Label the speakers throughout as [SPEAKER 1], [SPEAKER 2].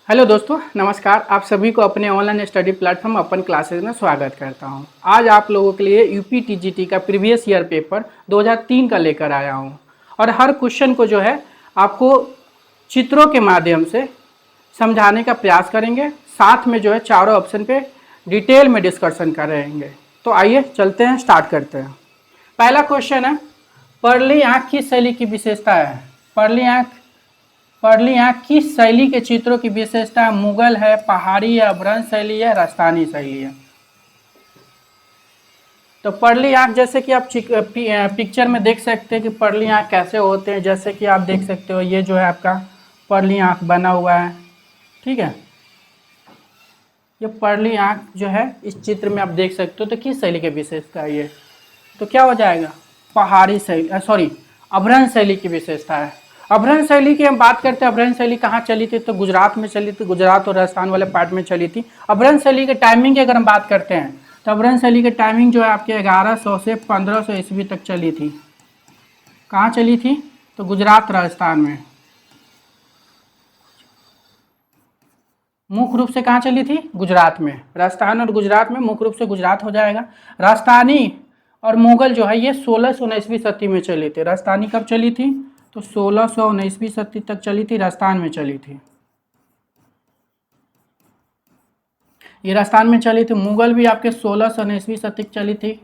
[SPEAKER 1] Hello दोस्तों, नमस्कार। आप सभी को अपने ऑनलाइन स्टडी प्लेटफॉर्म अपन क्लासेस में स्वागत करता हूं। आज आप लोगों के लिए यूपी टीजीटी का प्रीवियस ईयर पेपर 2003 का लेकर आया हूं और हर क्वेश्चन को जो है आपको चित्रों के माध्यम से समझाने का प्रयास करेंगे। साथ में जो है चारों ऑप्शन पे डिटेल में डिस्कशन करेंगे। तो आइए चलते हैं, स्टार्ट करते हैं। पहला क्वेश्चन है, परली आँख किस शैली की विशेषता है? परली आँख किस शैली के चित्रों की विशेषता? मुगल है, पहाड़ी है, अभ्रंश शैली है, राजस्थानी शैली है। तो परली आँख जैसे कि आप पिक्चर में देख सकते हैं कि परली आँख कैसे होते हैं। जैसे कि आप देख सकते हो, ये जो है आपका परली आँख बना हुआ है, ठीक है। ये परली आँख जो है इस चित्र में आप देख सकते हो। तो किस शैली की विशेषता है ये? तो क्या हो जाएगा? पहाड़ी शैली, सॉरी, अभ्रंश शैली की विशेषता है। अभ्रंश शैली की हम बात करते हैं, अभ्रंश शैली कहाँ चली थी? तो गुजरात में चली थी, गुजरात और राजस्थान वाले पार्ट में चली थी। अभ्रंश शैली के टाइमिंग की अगर हम बात करते हैं तो अभ्रंश शैली की टाइमिंग जो है आपके 1100 से 1500 ईस्वी तक चली थी। कहाँ चली थी? तो गुजरात राजस्थान में। मुख्य रूप से कहाँ चली थी? गुजरात में। राजस्थान और गुजरात में मुख्य रूप से गुजरात हो जाएगा। राजस्थानी और मुगल जो है ये 1619वीं सदी में चली थी। राजस्थानी कब चली थी? तो 1619वीं सदी तक चली थी, राजस्थान में चली थी। ये राजस्थान में चली थी। मुगल भी आपके 1619वीं सदी तक चली थी।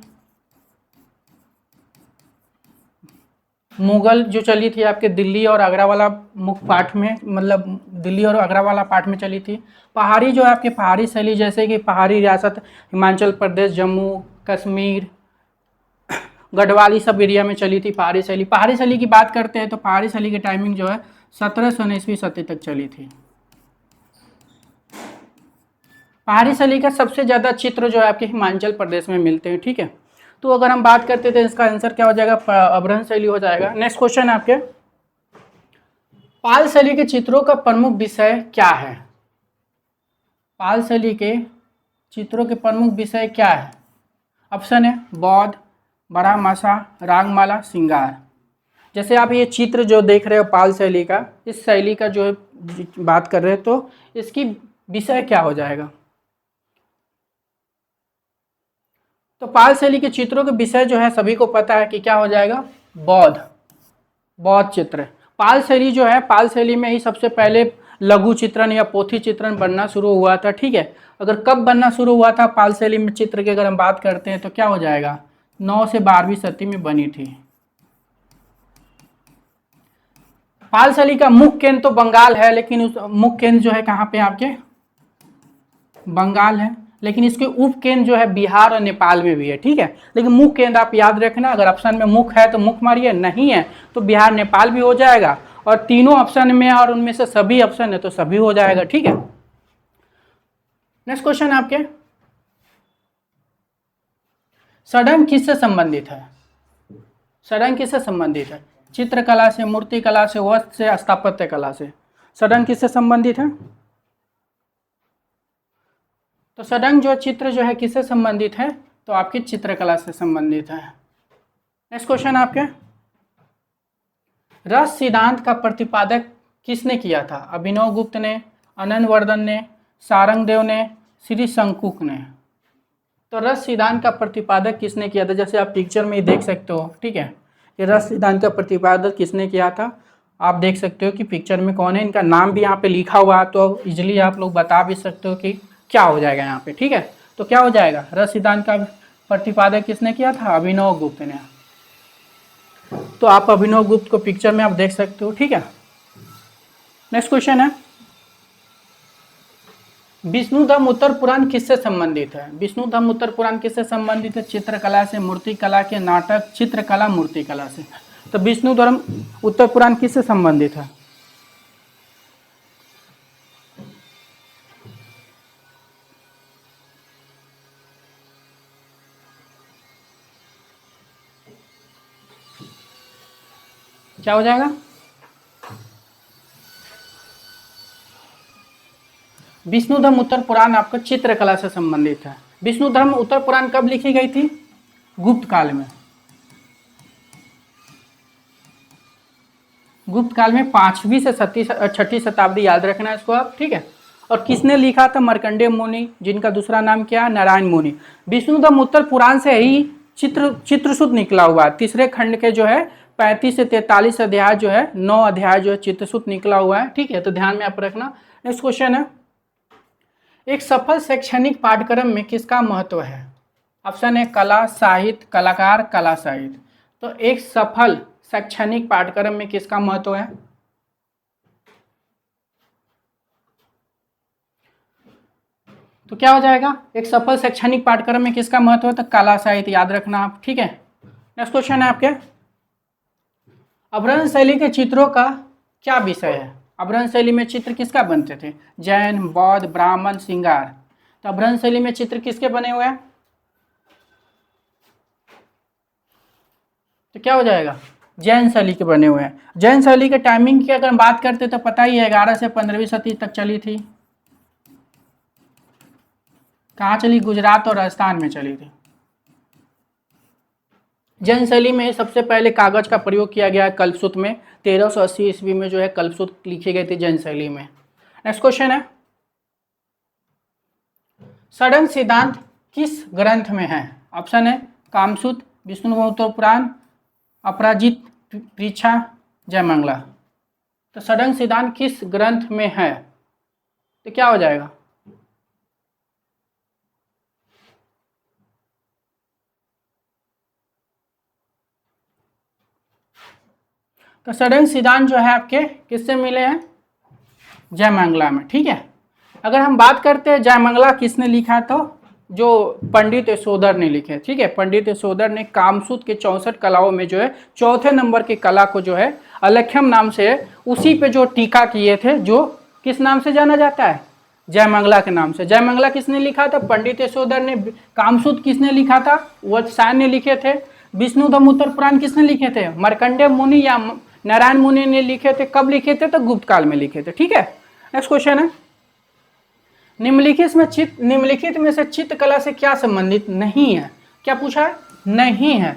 [SPEAKER 1] मुगल जो चली थी आपके दिल्ली और आगरा वाला मुख्य पार्ट में, मतलब दिल्ली और आगरा वाला पार्ट में चली थी। पहाड़ी जो है आपके पहाड़ी शैली, जैसे कि पहाड़ी रियासत हिमाचल प्रदेश, जम्मू कश्मीर, गढ़वाल, सब एरिया में चली थी पहाड़ी शैली। पहाड़ी शैली की बात करते हैं तो पहाड़ी शैली की टाइमिंग जो है 1719वीं सदी तक चली थी। पहाड़ी शैली का सबसे ज़्यादा चित्र जो है आपके हिमाचल प्रदेश में मिलते हैं, ठीक है। तो अगर हम बात करते थे, इसका आंसर क्या हो जाएगा? अभ्रंश शैली हो जाएगा। नेक्स्ट क्वेश्चन है आपके, पाल शैली के चित्रों का प्रमुख विषय क्या है? पाल शैली के चित्रों के प्रमुख विषय क्या है? ऑप्शन है बौद्ध, बारहमासा, रागमाला, श्रृंगार। जैसे आप ये चित्र जो देख रहे हो पाल शैली का, इस शैली का जो बात कर रहे हैं, तो इसकी विषय क्या हो जाएगा? तो पाल शैली के चित्रों के विषय जो है सभी को पता है कि क्या हो जाएगा? बौद्ध चित्र। पाल शैली जो है, पाल शैली में ही सबसे पहले लघु चित्रण या पोथी चित्रण बनना शुरू हुआ था, ठीक है। अगर कब बनना शुरू हुआ था पाल शैली में चित्र की अगर हम बात करते हैं तो क्या हो जाएगा? 9 से 12वीं सदी में बनी थी। पाल शैली का मुख्य केंद्र तो बंगाल है, लेकिन उस मुख्य केंद्र जो है कहाँ पे आपके? बंगाल है, लेकिन इसके उप केंद्र जो है बिहार और नेपाल में भी है, ठीक है। लेकिन मुख्य केंद्र आप याद रखना, अगर ऑप्शन में मुख्य है तो मुख्य मारिए, नहीं है तो बिहार नेपाल भी हो जाएगा। और तीनों ऑप्शन में और उनमें से सभी ऑप्शन है तो सभी हो जाएगा, ठीक है। नेक्स्ट क्वेश्चन आपके, षडंग किससे संबंधित है? षडंग किससे संबंधित है? चित्रकला से, मूर्तिकला से, वस्त्र से, स्थापत्य कला से। षडंग किससे संबंधित है? तो षडंग जो चित्र जो है किससे संबंधित है? तो आपकी चित्रकला से संबंधित है। नेक्स्ट क्वेश्चन आपके, रस सिद्धांत का प्रतिपादक किसने किया था? अभिनव गुप्त ने, आनंदवर्धन ने, सारंगदेव ने, श्री शंकुक ने। तो रस सिद्धांत का प्रतिपादक किसने किया था? जैसे आप पिक्चर में ही देख सकते हो, ठीक है। ये रस सिद्धांत का प्रतिपादक किसने किया था? आप देख सकते हो कि पिक्चर में कौन है, इनका नाम भी यहाँ पे लिखा हुआ है, तो इजिली आप लोग बता भी सकते हो कि क्या हो जाएगा यहाँ पे, ठीक है। तो क्या हो जाएगा? रस सिद्धांत का प्रतिपादक किसने किया था? अभिनव गुप्त ने। तो आप अभिनव गुप्त को पिक्चर में आप देख सकते हो, ठीक है। नेक्स्ट क्वेश्चन है, विष्णुधर्म उत्तर पुराण किससे संबंधित है? विष्णुधर्म उत्तर पुराण किससे संबंधित है? चित्रकला से, मूर्तिकला के, नाटक, चित्रकला, मूर्तिकला से। तो विष्णुधर्म उत्तर पुराण किससे संबंधित है? क्या हो जाएगा? विष्णुधर्म उत्तर पुराण आपका चित्रकला से संबंधित है। विष्णुधर्म उत्तर पुराण कब लिखी गई थी? गुप्त काल में। गुप्त काल में 5वीं से 6वीं शताब्दी, याद रखना है इसको आप, ठीक है। और किसने लिखा था? मार्कंडेय मुनि, जिनका दूसरा नाम क्या है? नारायण मुनि। विष्णुधम उत्तर पुराण से ही चित्रसूत निकला हुआ है। तीसरे खंड के जो है 35 से 43 अध्याय जो है, 9 अध्याय जो है चित्रसूत निकला हुआ है। ठीक है, तो ध्यान में आप रखना। नेक्स्ट क्वेश्चन है, एक सफल शैक्षणिक पाठ्यक्रम में किसका महत्व है? ऑप्शन है कला, साहित्य, कलाकार, कला साहित्य। तो एक सफल शैक्षणिक पाठ्यक्रम में किसका महत्व है? तो क्या हो जाएगा? एक सफल शैक्षणिक पाठ्यक्रम में किसका महत्व है? तो कला साहित्य, याद रखना आप। ठीक है, नेक्स्ट क्वेश्चन है आपके, अभ्रंश शैली के चित्रों का क्या विषय है? अभ्रंश शैली में चित्र किसका बनते थे? जैन, बौद्ध, ब्राह्मण, श्रृंगार। तो अभ्रंश शैली में चित्र किसके बने हुए हैं? तो क्या हो जाएगा? जैन शैली के बने हुए हैं। जैन शैली के टाइमिंग की अगर हम बात करते तो पता ही है, 11 से 15वीं सदी तक चली थी। कहाँ चली? गुजरात और राजस्थान में चली थी। जैन शैली में सबसे पहले कागज का प्रयोग किया गया है कल्पसूत्र में। 1380 ईस्वी में जो है कल्पसूत्र लिखी गई थी जैन शैली में। नेक्स्ट क्वेश्चन है, षड्ंग सिद्धांत किस ग्रंथ में है? ऑप्शन है कामसूत्र, विष्णु पुराण, अपराजित, परीक्षा, जयमंगला। तो षड्ंग सिद्धांत किस ग्रंथ में है? तो क्या हो जाएगा? तो षड्ंग सिद्धांत जो है आपके किससे मिले हैं? जयमंगला में। ठीक है, अगर हम बात करते हैं जयमंगला किसने लिखा, तो जो पंडित यशोधर ने लिखे। ठीक है, पंडित यशोधर ने कामसूत्र के 64 कलाओं में जो है चौथे नंबर की कला को जो है अलख्यम नाम से है, उसी पे जो टीका किए थे, जो किस नाम से जाना जाता है? जयमंगला के नाम से। जयमंगला किसने लिखा था? पंडित यशोधर ने। कामसूत्र किसने लिखा था? वत्सायन ने लिखे थे। विष्णुधम उत्तर पुराण किसने लिखे थे? मार्कंडेय मुनि या नारायण मुनि ने लिखे थे। कब लिखे थे? तो गुप्त काल में लिखे थे। ठीक है, नेक्स्ट क्वेश्चन है, निम्नलिखित में से चित्रकला से क्या संबंधित नहीं है? क्या पूछा है? नहीं है।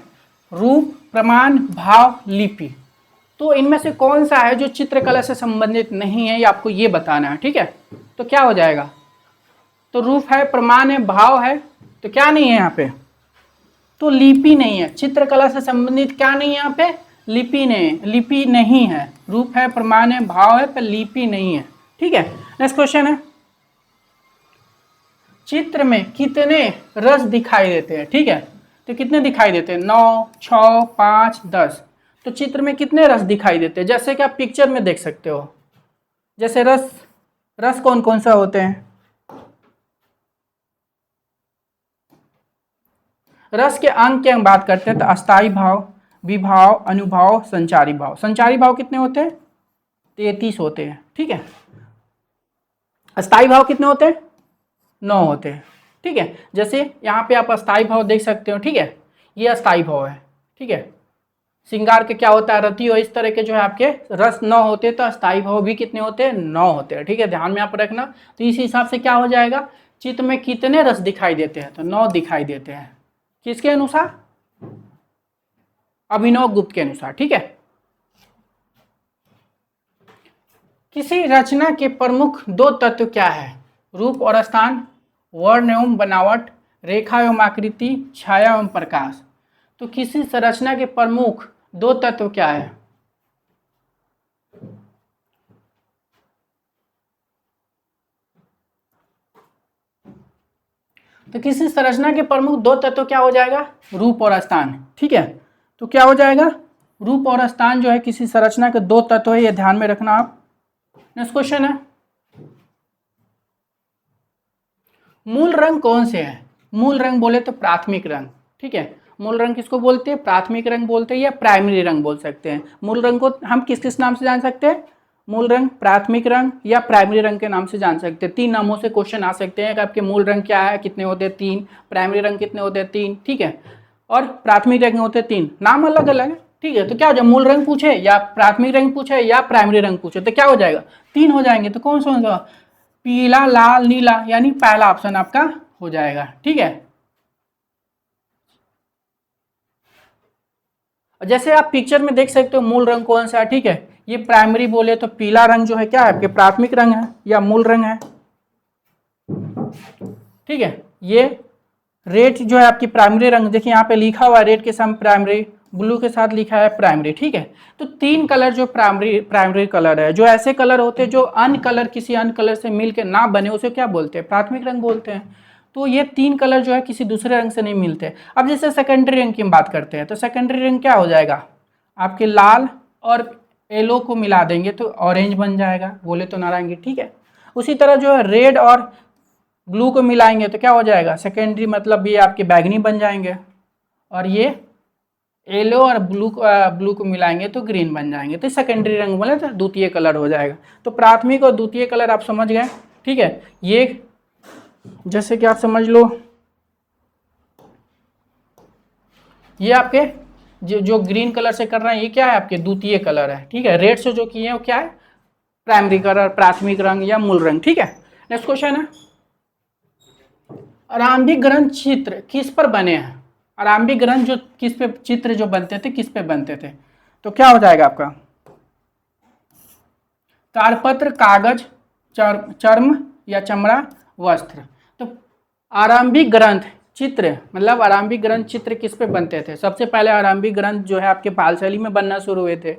[SPEAKER 1] रूप, प्रमाण, भाव, लिपि। तो इनमें से कौन सा है जो चित्रकला से संबंधित नहीं है, ये आपको ये बताना है। ठीक है, तो क्या हो जाएगा? तो रूप है, प्रमाण है, भाव है, तो क्या नहीं है यहाँ पे? तो लिपि नहीं है। चित्रकला से संबंधित क्या नहीं है यहाँ पे? लिपि नहीं, लिपि नहीं है। रूप है, प्रमाण है, भाव है, पर लिपि नहीं है। ठीक है, नेक्स्ट क्वेश्चन है, चित्र में कितने रस दिखाई देते हैं? ठीक है, तो कितने दिखाई देते हैं? 9, 6, 5, 10। तो चित्र में कितने रस दिखाई देते हैं? जैसे कि आप पिक्चर में देख सकते हो, जैसे रस कौन कौन सा होते हैं? रस के अंग की हम बात करते हैं तो अस्थाई भाव, विभाव, अनुभाव, संचारी भाव। संचारी भाव कितने होते हैं? 33 होते हैं। ठीक है, अस्थाई भाव कितने होते हैं? 9 होते हैं। ठीक है, जैसे यहाँ पे आप अस्थाई भाव देख सकते हो। ठीक है, ये अस्थाई भाव है। ठीक है, श्रृंगार के क्या होता है? रति हो, इस तरह के जो है आपके रस 9 होते हैं, तो अस्थाई भाव भी कितने होते हैं? 9 होते हैं। ठीक है, ध्यान में आप रखना। तो इस हिसाब से क्या हो जाएगा? चित्र में कितने रस दिखाई देते हैं? तो 9 दिखाई देते हैं। किसके अनुसार? अभिनव गुप्त के अनुसार। ठीक है, किसी रचना के प्रमुख 2 तत्व क्या है? रूप और स्थान, वर्ण एवं बनावट, रेखा एवं आकृति, छाया एवं प्रकाश। तो किसी संरचना के प्रमुख 2 तत्व क्या है? तो किसी संरचना के प्रमुख 2 तत्व क्या हो जाएगा? रूप और स्थान। ठीक है, तो क्या हो जाएगा? रूप और स्थान जो है किसी संरचना के 2 तत्व है, ये ध्यान में रखना आप। नेक्स्ट क्वेश्चन है, मूल रंग कौन से हैं? मूल रंग बोले तो प्राथमिक रंग। ठीक है, मूल रंग किसको बोलते हैं? प्राथमिक रंग बोलते हैं या प्राइमरी रंग बोल सकते हैं। मूल रंग को हम किस किस नाम से जान सकते हैं? मूल रंग, प्राथमिक रंग या प्राइमरी रंग के नाम से जान सकते हैं। 3 नामों से क्वेश्चन आ सकते हैं कि आपके मूल रंग क्या है, कितने होते हैं? 3। प्राइमरी रंग कितने होते हैं? 3। ठीक है, और प्राथमिक रंग होते हैं 3। नाम अलग अलग है। ठीक है, तो क्या हो जाए? मूल रंग पूछे या प्राथमिक रंग पूछे या प्राइमरी रंग पूछे, तो क्या हो जाएगा? 3 हो जाएंगे। तो कौन सा होगा? पीला, लाल, नीला, यानी पहला ऑप्शन आपका हो जाएगा। ठीक है, जैसे आप पिक्चर में देख सकते हो मूल रंग कौन सा है। ठीक है, ये प्राइमरी बोले तो पीला रंग जो है क्या है? आपके प्राथमिक रंग है या मूल रंग है। ठीक है। ये रेड जो है आपकी प्राइमरी रंग, देखिए यहाँ पे लिखा हुआ है रेड के साथ प्राइमरी, ब्लू के साथ लिखा है प्राइमरी, ठीक है। तो तीन कलर जो प्राइमरी कलर है, जो ऐसे कलर होते हैं जो अन्य कलर किसी अन्य कलर से मिलकर ना बने, उसे क्या बोलते हैं? प्राथमिक रंग बोलते हैं। तो ये तीन कलर जो है किसी दूसरे रंग से नहीं मिलते। अब जैसे सेकेंडरी रंग की हम बात करते हैं, तो सेकेंडरी रंग क्या हो जाएगा? आपके लाल और येलो को मिला देंगे तो ऑरेंज बन जाएगा, बोले तो नारंगी, ठीक है। उसी तरह जो है रेड और ब्लू को मिलाएंगे तो क्या हो जाएगा? सेकेंडरी, मतलब ये आपके बैगनी बन जाएंगे। और ये येलो और ब्लू को मिलाएंगे तो ग्रीन बन जाएंगे। तो सेकेंडरी रंग बोले तो द्वितीय कलर हो जाएगा। तो प्राथमिक और द्वितीय कलर आप समझ गए, ठीक है। ये जैसे कि आप समझ लो, ये आपके जो ग्रीन कलर से कर रहे हैं ये क्या है? आपके द्वितीय कलर है, ठीक है। रेड से जो किए हैं वो क्या है? प्राइमरी कलर, प्राथमिक रंग या मूल रंग, ठीक है। नेक्स्ट क्वेश्चन है, आरंभिक ग्रंथ चित्र किस पर बने हैं? आरंभिक ग्रंथ जो किस पे चित्र जो बनते थे, किस पे बनते थे? तो क्या हो जाएगा आपका? ताड़पत्र, कागज, चर्म या चमड़ा, वस्त्र। तो आरंभिक ग्रंथ चित्र, मतलब आरंभिक ग्रंथ चित्र किस पे बनते थे? सबसे पहले आरंभिक ग्रंथ जो है आपके पाल शैली में बनना शुरू हुए थे।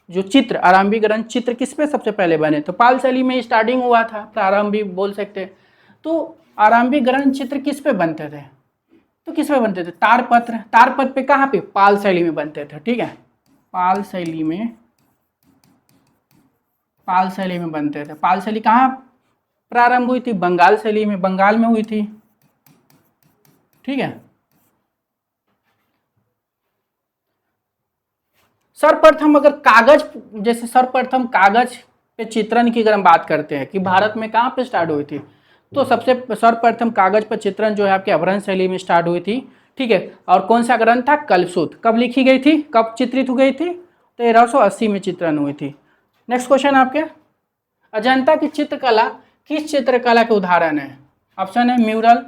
[SPEAKER 1] जो चित्र, आरंभिक ग्रंथ चित्र किस पे सबसे पहले बने? तो पाल शैली में स्टार्टिंग हुआ था, प्रारंभिक बोल सकते। तो आरंभिक ग्रंथ चित्र किस पे बनते थे? तो किस पे बनते थे? ताड़पत्र। ताड़पत्र पे कहाँ पे? पाल शैली में बनते थे, ठीक है। पाल शैली में, पाल शैली में बनते थे। पाल शैली कहाँ प्रारंभ हुई थी? बंगाल शैली में, बंगाल में हुई थी, ठीक है। सर्वप्रथम अगर कागज, जैसे सर्वप्रथम कागज पे चित्रण की अगर हम बात करते हैं कि भारत में कहाँ पे स्टार्ट हुई थी, तो सबसे सर्वप्रथम कागज पर चित्रण जो है आपके अभ्रंश शैली में स्टार्ट हुई थी, ठीक है। और कौन सा ग्रंथ था? कल्पसूत्र। कब लिखी गई थी, कब चित्रित हो गई थी? 1380 में चित्रण हुई थी। नेक्स्ट क्वेश्चन आपके, अजंता की चित्रकला किस चित्रकला के उदाहरण है? ऑप्शन है म्यूरल,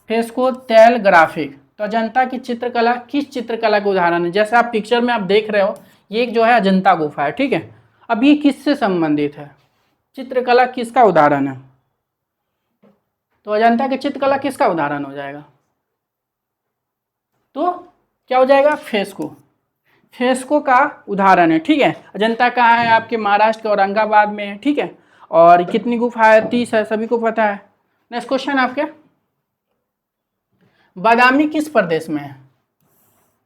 [SPEAKER 1] फ्रेस्को, तैल, ग्राफिक। तो अजंता की चित्रकला किस चित्रकला के उदाहरण है? जैसे आप पिक्चर में आप देख रहे हो, ये एक जो है अजंता गुफा है, ठीक है। अब ये किससे संबंधित है? चित्रकला किसका उदाहरण है? तो अजंता की चित्रकला किसका उदाहरण हो जाएगा? तो क्या हो जाएगा? फ्रेस्को। फ्रेस्को का उदाहरण है, ठीक है। अजंता कहाँ है? आपके महाराष्ट्र के औरंगाबाद में है, ठीक है। और कितनी गुफा है? 30 है, सभी को पता है। नेक्स्ट क्वेश्चन आपके, बादामी किस प्रदेश में है?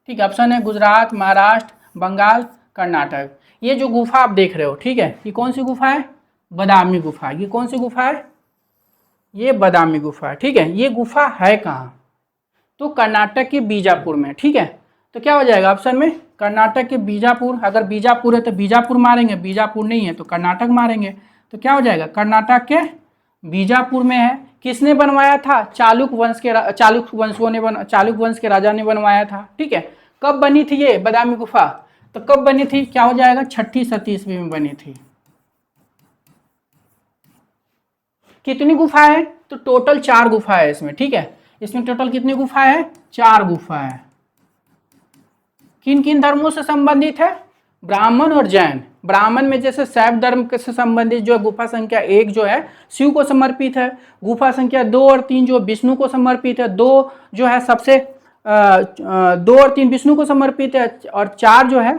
[SPEAKER 1] ठीक है, ऑप्शन है गुजरात, महाराष्ट्र, बंगाल, कर्नाटक। ये जो गुफा आप देख रहे हो, ठीक है, ये कौन सी गुफा है? बादामी गुफा। ये कौन सी गुफा है? ये बादामी गुफा है, ठीक है। ये गुफा है कहाँ? तो कर्नाटक के बीजापुर में, ठीक है। तो क्या हो जाएगा ऑप्शन में? कर्नाटक के बीजापुर। अगर बीजापुर है तो बीजापुर मारेंगे, बीजापुर नहीं है तो कर्नाटक मारेंगे। तो क्या हो जाएगा? कर्नाटक के बीजापुर में है। किसने बनवाया था? चालुक्य वंश के राजा ने बनवाया था, ठीक है। कब बनी थी ये बादामी गुफा? तो कब बनी थी? क्या हो जाएगा? 6ठी शती ईस्वी में बनी थी। कितनी गुफा है? तो टोटल 4 गुफा है इसमें, ठीक है। इसमें टोटल कितनी गुफा है? 4 गुफा है। किन किन धर्मों से संबंधित है? ब्राह्मण और जैन। ब्राह्मण में जैसे शैव धर्म से संबंधित जो है गुफा संख्या 1 जो है शिव को समर्पित है। गुफा संख्या 2 और 3 जो विष्णु को समर्पित है। 2 जो है सबसे 2 और 3 विष्णु को समर्पित है, और 4 जो है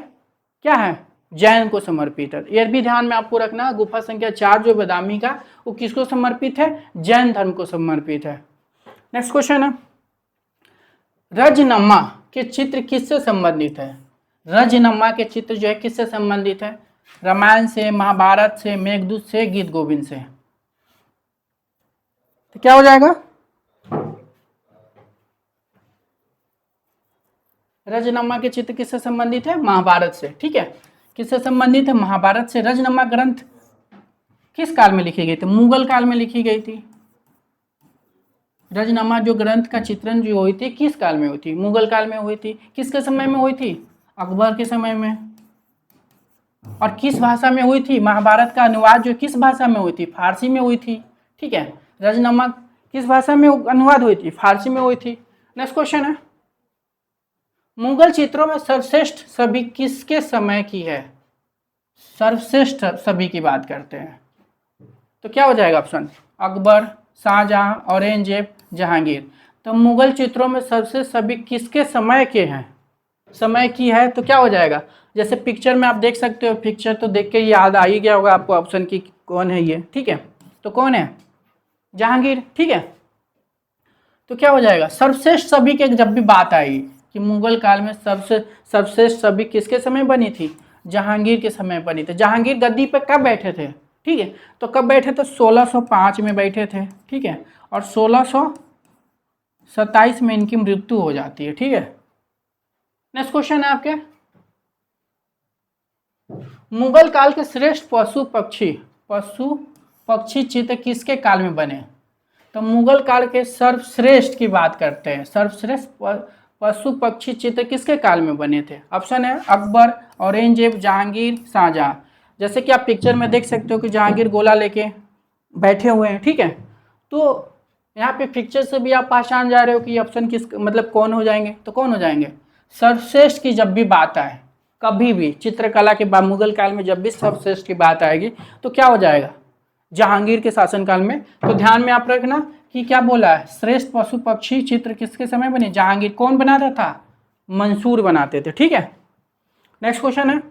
[SPEAKER 1] क्या है? जैन को समर्पित है। यह भी ध्यान में आपको रखना, गुफा संख्या 4 जो बादामी का, वो किसको समर्पित है? जैन धर्म को समर्पित है। नेक्स्ट क्वेश्चन है, रजनमा के चित्र किससे संबंधित है? रजनमा के चित्र जो है किससे संबंधित है? रामायण से, महाभारत से, मेघदूत से, गीत गोविंद से। तो क्या हो जाएगा? रजनमा के चित्र किससे संबंधित है? महाभारत से, ठीक है। किससे संबंधित है? महाभारत से। रजनमा ग्रंथ किस काल में लिखी गई थी? मुगल काल में लिखी गई थी। रजनमा जो ग्रंथ का चित्रण जो हुई थी किस काल में हुई थी? मुगल काल में हुई थी। किसके समय में हुई थी? अकबर के समय में। और किस भाषा में हुई थी? महाभारत का अनुवाद जो किस भाषा में हुई थी? फारसी में हुई थी, ठीक है। रजनमा किस भाषा में अनुवाद हुई थी? फारसी में हुई थी। नेक्स्ट क्वेश्चन है, मुगल चित्रों में सर्वश्रेष्ठ छवि किसके समय की है? सर्वश्रेष्ठ छवि की बात करते हैं तो क्या हो जाएगा ऑप्शन? अकबर, शाहजहां, औरंगजेब, जहांगीर। तो मुगल चित्रों में सबसे सभी किसके समय के हैं, समय की है, तो क्या हो जाएगा, जैसे पिक्चर में आप देख सकते हो, पिक्चर तो देख के याद आ ही गया होगा आपको ऑप्शन की कौन है ये, ठीक है। तो कौन है, जहांगीर, ठीक है। तो क्या हो जाएगा, सर्वश्रेष्ठ सभी के जब भी बात आएगी कि मुगल काल में सबसे सर्वश्रेष्ठ सभी किसके समय बनी थी, जहांगीर के समय बनी थी। जहांगीर गद्दी पर कब बैठे थे, ठीक है, तो कब बैठे थे, 1605 में बैठे थे, ठीक है, और 1627 में इनकी मृत्यु हो जाती है, ठीक है। नेक्स्ट क्वेश्चन है आपके, मुगल काल के श्रेष्ठ पशु पक्षी चित्र किसके काल में बने। तो मुगल काल के सर्वश्रेष्ठ की बात करते हैं, सर्वश्रेष्ठ पशु पक्षी चित्र किसके काल में बने थे। ऑप्शन है अकबर, औरंगजेब, जहांगीर, शाहजहां। जैसे कि आप पिक्चर में देख सकते हो कि जहांगीर गोला लेके बैठे हुए हैं, ठीक है। तो यहाँ पे पिक्चर से भी आप पहचान जा रहे हो कि ऑप्शन किस मतलब कौन हो जाएंगे, तो कौन हो जाएंगे, सर्वश्रेष्ठ की जब भी बात आए, कभी भी चित्रकला के बाद मुगल काल में जब भी सर्वश्रेष्ठ की बात आएगी तो क्या हो जाएगा, जहांगीर के शासनकाल में। तो ध्यान में आप रखना कि क्या बोला है, श्रेष्ठ पशु पक्षी चित्र किसके समय बने, जहांगीर। कौन बनाता था, मंसूर बनाते थे, ठीक है। नेक्स्ट क्वेश्चन है,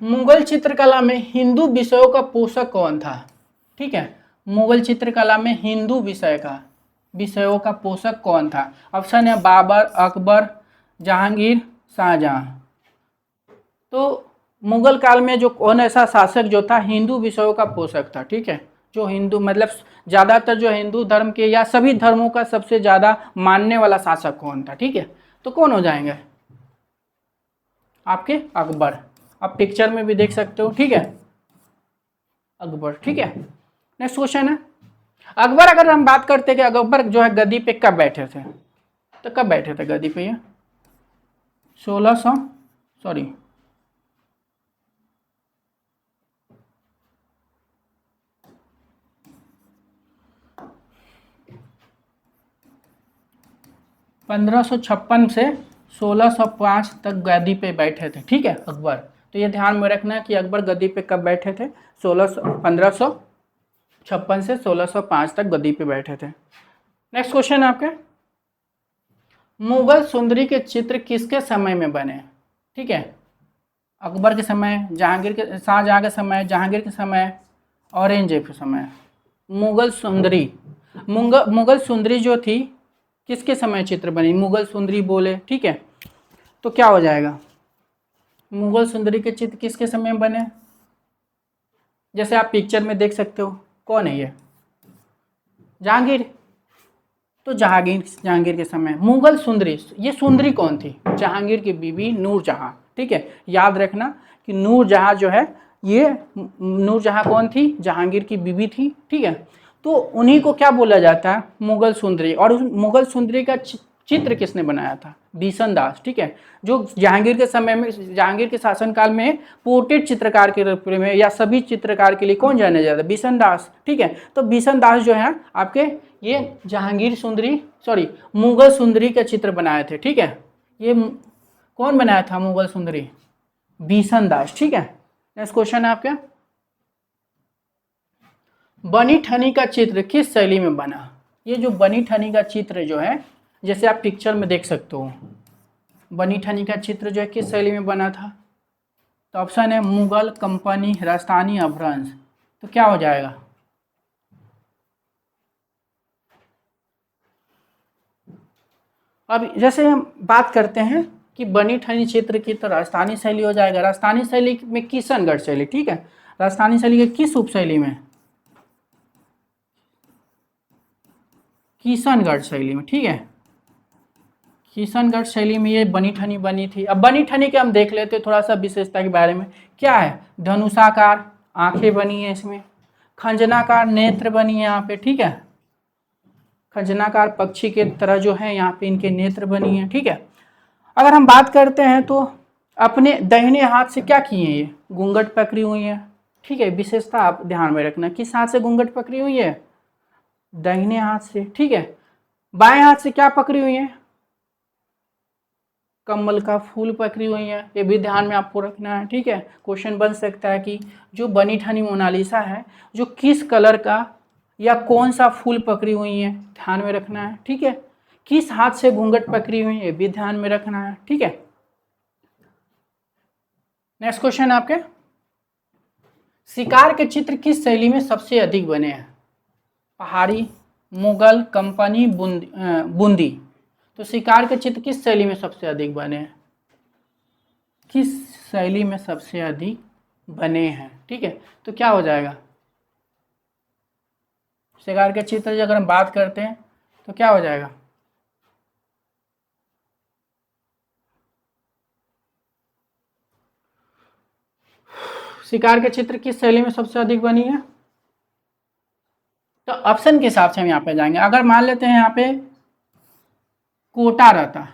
[SPEAKER 1] मुगल चित्रकला में हिंदू विषयों का पोषक कौन था, ठीक है। मुगल चित्रकला में हिंदू विषयों का पोषक कौन था। ऑप्शन है बाबर, अकबर, जहांगीर, शाहजहां। तो मुगल काल में जो कौन ऐसा शासक जो था हिंदू विषयों का पोषक था, ठीक है, जो हिंदू मतलब ज़्यादातर जो हिंदू धर्म के या सभी धर्मों का सबसे ज़्यादा मानने वाला शासक कौन था, ठीक है। तो कौन हो जाएंगे आपके, अकबर। आप पिक्चर में भी देख सकते हो, ठीक है, अकबर, ठीक है। नेक्स्ट क्वेश्चन है, अकबर, अगर हम बात करते कि अकबर जो है गद्दी पे कब बैठे थे, तो कब बैठे थे गद्दी पे, ये 1600 सॉरी 1556 से 1605 तक गद्दी पे बैठे थे, ठीक है, अकबर। तो ये ध्यान में रखना कि अकबर गद्दी पे कब बैठे थे, 1556 से 1605 तक गद्दी पे बैठे थे। नेक्स्ट क्वेश्चन है आपके, मुगल सुंदरी के चित्र किसके समय में बने, ठीक है। अकबर के समय, जहांगीर के, शाहजहां के समय, जहांगीर के समय, औरंगजेब के समय। मुगल सुंदरी जो थी किसके समय चित्र बनी, मुगल सुंदरी बोले, ठीक है। तो क्या हो जाएगा, मुगल सुंदरी के चित्र किसके समय में बने, जैसे आप पिक्चर में देख सकते हो, कौन है ये, जहांगीर। तो जहांगीर के समय मुगल सुंदरी, ये सुंदरी कौन थी, जहांगीर की बीवी नूरजहां, ठीक है। याद रखना कि नूरजहां जो है, ये नूरजहां कौन थी, जहांगीर की बीवी थी, ठीक है। तो उन्हीं को क्या बोला जाता है, मुगल सुंदरी। और उस मुगल सुंदरी का चित्र किसने बनाया था, बिशन दास, ठीक है। जो जहांगीर के समय में, जहांगीर के शासनकाल में पोर्ट्रेट चित्रकार के रूप में या सभी चित्रकार के लिए कौन जाने जाता है, बिशन दास, ठीक है। तो बिशन दास जो है आपके ये जहांगीर सुंदरी सॉरी मुगल सुंदरी के चित्र बनाए थे, ठीक है। ये कौन बनाया था मुगल सुंदरी, बिशन दास, ठीक है। नेक्स्ट क्वेश्चन है आपका, बनी ठनी का चित्र किस शैली में बना। ये जो बनी ठनी का चित्र जो है, जैसे आप पिक्चर में देख सकते हो, बनी ठनी का चित्र जो है किस शैली में बना था। तो ऑप्शन है मुगल, कंपनी, राजस्थानी, अपभ्रंश। तो क्या हो जाएगा, अब जैसे हम बात करते हैं कि बनी ठनी चित्र की, तो राजस्थानी शैली हो जाएगा। राजस्थानी शैली में किशनगढ़ शैली, ठीक है। राजस्थानी शैली के किस उपशैली में, किशनगढ़ शैली में, ठीक है। किशनगढ़ शैली में ये बनी ठनी बनी थी। अब बनी ठनी के हम देख लेते हैं थोड़ा सा विशेषता के बारे में। क्या है, धनुषाकार आंखें बनी है इसमें, खंजनाकार नेत्र बनी है यहाँ पे, ठीक है। खंजनाकार पक्षी के तरह जो है यहाँ पे इनके नेत्र बनी है, ठीक है। अगर हम बात करते हैं तो अपने दाहिने हाथ से क्या किए हैं, ये घूंघट पकड़ी हुई है, ठीक है। विशेषता आप ध्यान में रखना, किस हाथ से घूंघट पकड़ी हुई है, दाहिने हाथ से, ठीक है। बाएं हाथ से क्या पकड़ी हुई है, कमल का फूल पकड़ी हुई है, ये भी ध्यान में आपको रखना है, ठीक है। क्वेश्चन बन सकता है कि जो बनी ठनी मोनालिसा है जो किस कलर का या कौन सा फूल पकड़ी हुई है, ध्यान में रखना है, ठीक है। किस हाथ से घूंघट पकड़ी हुई है, भी ध्यान में रखना है, ठीक है। नेक्स्ट क्वेश्चन आपके, शिकार के चित्र किस शैली में सबसे अधिक बने हैं, पहाड़ी, मुगल, कंपनी, बूंदी। तो शिकार के चित्र किस शैली में सबसे अधिक बने हैं, किस शैली में सबसे अधिक बने हैं, ठीक है। तो क्या हो जाएगा, शिकार के चित्र अगर हम बात करते हैं तो क्या हो जाएगा, शिकार के चित्र किस शैली में सबसे अधिक बनी है। तो ऑप्शन के हिसाब से हम यहाँ पे जाएंगे। अगर मान लेते हैं यहाँ पे कोटा रहता,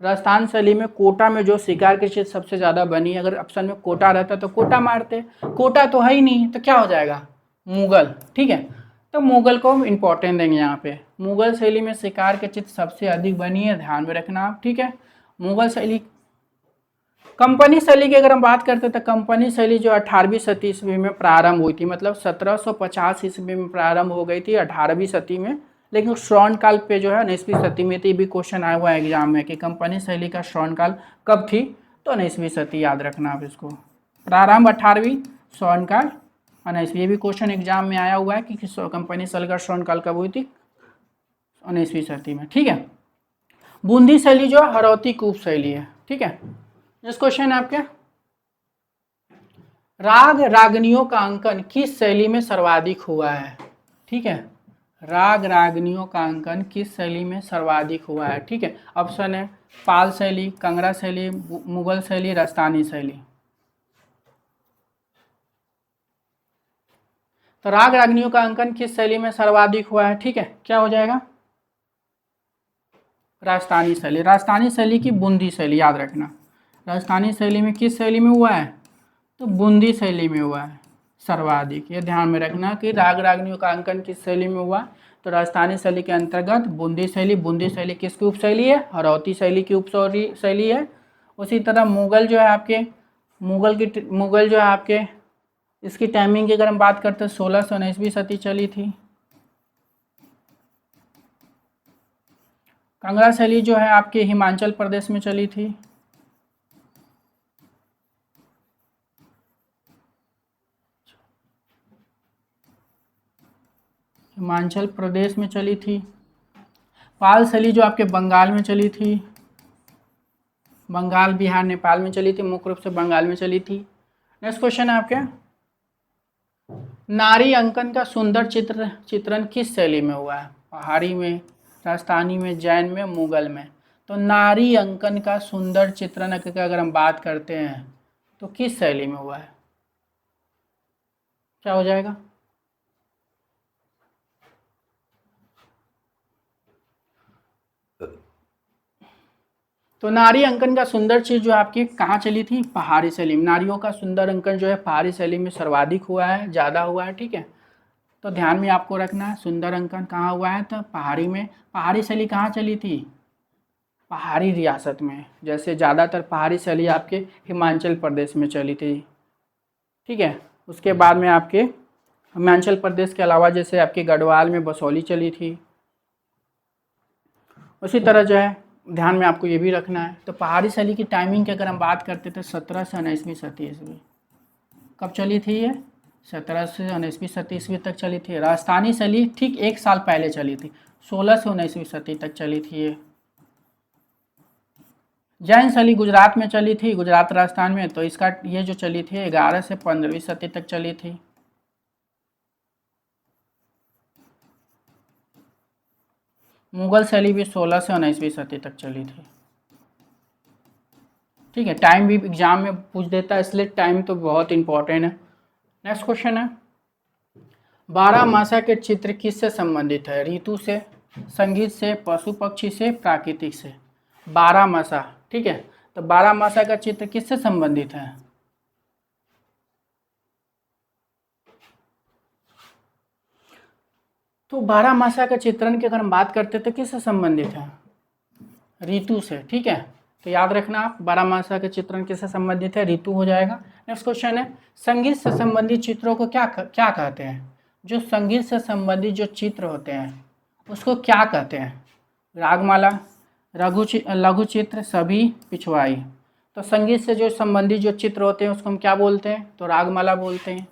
[SPEAKER 1] राजस्थान शैली में कोटा में जो शिकार की चित्र सबसे ज़्यादा बनी, अगर ऑप्शन में कोटा रहता तो कोटा मारते, कोटा तो है ही नहीं, तो क्या हो जाएगा, मुगल, ठीक है। तो मुगल को हम इंपॉर्टेंट देंगे यहाँ पे, मुगल शैली में शिकार के चित्र सबसे अधिक बनी है, ध्यान में रखना आप, ठीक है। मुगल शैली, कंपनी शैली की अगर हम बात करते हैं तो कंपनी शैली जो 18वीं सदी ईस्वी में प्रारंभ हुई थी, मतलब 1750 ईस्वी में प्रारंभ हो गई थी 18वीं सदी में, लेकिन स्वर्ण काल पे जो है 19वीं सदी में थी, भी क्वेश्चन आया हुआ है एग्जाम में कि कंपनी शैली का स्वर्ण काल कब थी, तो 19वीं सदी, याद रखना आप इसको, प्रारंभ 18वीं, स्वर्ण काल 19वीं, ये भी क्वेश्चन एग्जाम में आया हुआ है कि कंपनी शैली का स्वर्ण काल कब हुई थी, 19वीं सदी में, ठीक है। बूंदी शैली जो हरौती कूप शैली है, ठीक है। नेक्स्ट क्वेश्चन है आपके, राग रागनियों का अंकन किस शैली में सर्वाधिक हुआ है, ठीक है। राग रागनियों का अंकन किस शैली में सर्वाधिक हुआ है, ठीक है। ऑप्शन है पाल शैली, कंगरा शैली, मुगल शैली, राजस्थानी शैली। तो राग रागनियों का अंकन किस शैली में सर्वाधिक हुआ है, ठीक है, क्या हो जाएगा, राजस्थानी शैली। राजस्थानी शैली की बूंदी शैली, याद रखना, राजस्थानी शैली में किस शैली में हुआ है, तो बूंदी शैली में हुआ है सर्वाधिक, ये ध्यान में रखना कि राग रागनियों का अंकन किस शैली में हुआ, तो राजस्थानी शैली के अंतर्गत बूंदी शैली। बूंदी शैली किसकी उपशैली है, हरौती शैली की शैली है। उसी तरह मुगल जो है आपके, मुगल जो है आपके, इसकी टाइमिंग की अगर हम बात करते हैं 1619वीं सदी चली थी। कंगरा शैली जो है आपके हिमाचल प्रदेश में चली थी। हिमाचल प्रदेश में चली थी। पाल शैली जो आपके बंगाल में चली थी, बंगाल, बिहार, नेपाल में चली थी, मुख्य रूप से बंगाल में चली थी। नेक्स्ट क्वेश्चन है आपके, नारी अंकन का सुंदर चित्रण किस शैली में हुआ है, पहाड़ी में, राजस्थानी में, जैन में, मुगल में। तो नारी अंकन का सुंदर चित्रण की अगर हम बात करते हैं तो किस शैली में हुआ है, क्या हो जाएगा, तो नारी अंकन का सुंदर चीज जो आपकी कहाँ चली थी, पहाड़ी शैली में। नारियों का सुंदर अंकन जो है पहाड़ी शैली में सर्वाधिक हुआ है, ज़्यादा हुआ है, ठीक है। तो ध्यान में आपको रखना है सुंदर अंकन कहाँ हुआ है, तो पहाड़ी में। पहाड़ी शैली कहाँ चली थी, पहाड़ी रियासत में, जैसे ज़्यादातर पहाड़ी शैली आपके हिमाचल प्रदेश में चली थी, ठीक है। उसके बाद में आपके हिमाचल प्रदेश के अलावा जैसे आपके गढ़वाल में बसौली चली थी। उसी तरह जो है ध्यान में आपको ये भी रखना है, तो पहाड़ी शैली की टाइमिंग की अगर हम बात करते थे 17 से 19वीं सदी ईस्वी, कब चली थी ये, 17 से 19वीं सदी ईस्वी तक चली थी। राजस्थानी शैली ठीक 1 साल पहले चली थी, 16 से 19वीं सदी तक चली थी ये। जैन शैली गुजरात में चली थी, गुजरात राजस्थान में, तो इसका ये जो चली थी 11 से 15वीं सदी तक चली थी। मुगल शैली भी 16 से 19वीं सदी तक चली थी, ठीक है। टाइम भी एग्जाम में पूछ देता है, इसलिए टाइम तो बहुत इंपॉर्टेंट है। नेक्स्ट क्वेश्चन है, बारहमासा के चित्र किससे संबंधित है, ऋतु से, संगीत से, पशु पक्षी से, प्राकृतिक से। बारहमासा, ठीक है, तो बारहमासा का चित्र किससे संबंधित है, तो बारहमासा का चित्रण की अगर हम बात करते तो किससे संबंधित है, ऋतु से, ठीक है। तो याद रखना आप, बारहमासा का चित्रण किससे संबंधित है, ऋतु हो जाएगा। नेक्स्ट क्वेश्चन है, संगीत से संबंधित चित्रों को क्या कहते हैं, जो संगीत से संबंधित जो चित्र होते हैं उसको क्या कहते हैं? रागमाला, लघु चित्र, सभी, पिछवाई। तो संगीत से जो संबंधित जो चित्र होते हैं उसको हम क्या बोलते हैं? तो रागमाला बोलते हैं।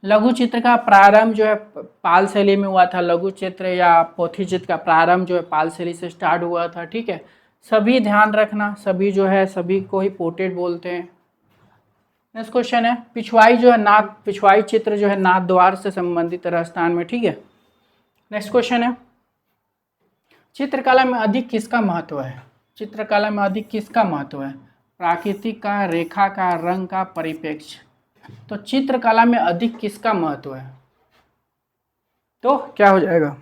[SPEAKER 1] लघु चित्र का प्रारंभ जो है पाल शैली में हुआ था। लघु चित्र या पोथी चित्र का प्रारंभ जो है पाल शैली से स्टार्ट हुआ था। ठीक है, सभी ध्यान रखना, सभी जो है सभी को ही पोर्ट्रेट बोलते हैं। नेक्स्ट क्वेश्चन है, पिछवाई जो है नाथ, पिछवाई चित्र जो है नाथ द्वार से संबंधित राजस्थान में। ठीक है, नेक्स्ट क्वेश्चन है, चित्रकला में अधिक किसका महत्व है? चित्रकला में अधिक किसका महत्व है? प्राकृतिक का, रेखा का, रंग का, परिप्रेक्ष्य। तो चित्रकला में अधिक किसका महत्व है? तो क्या हो जाएगा?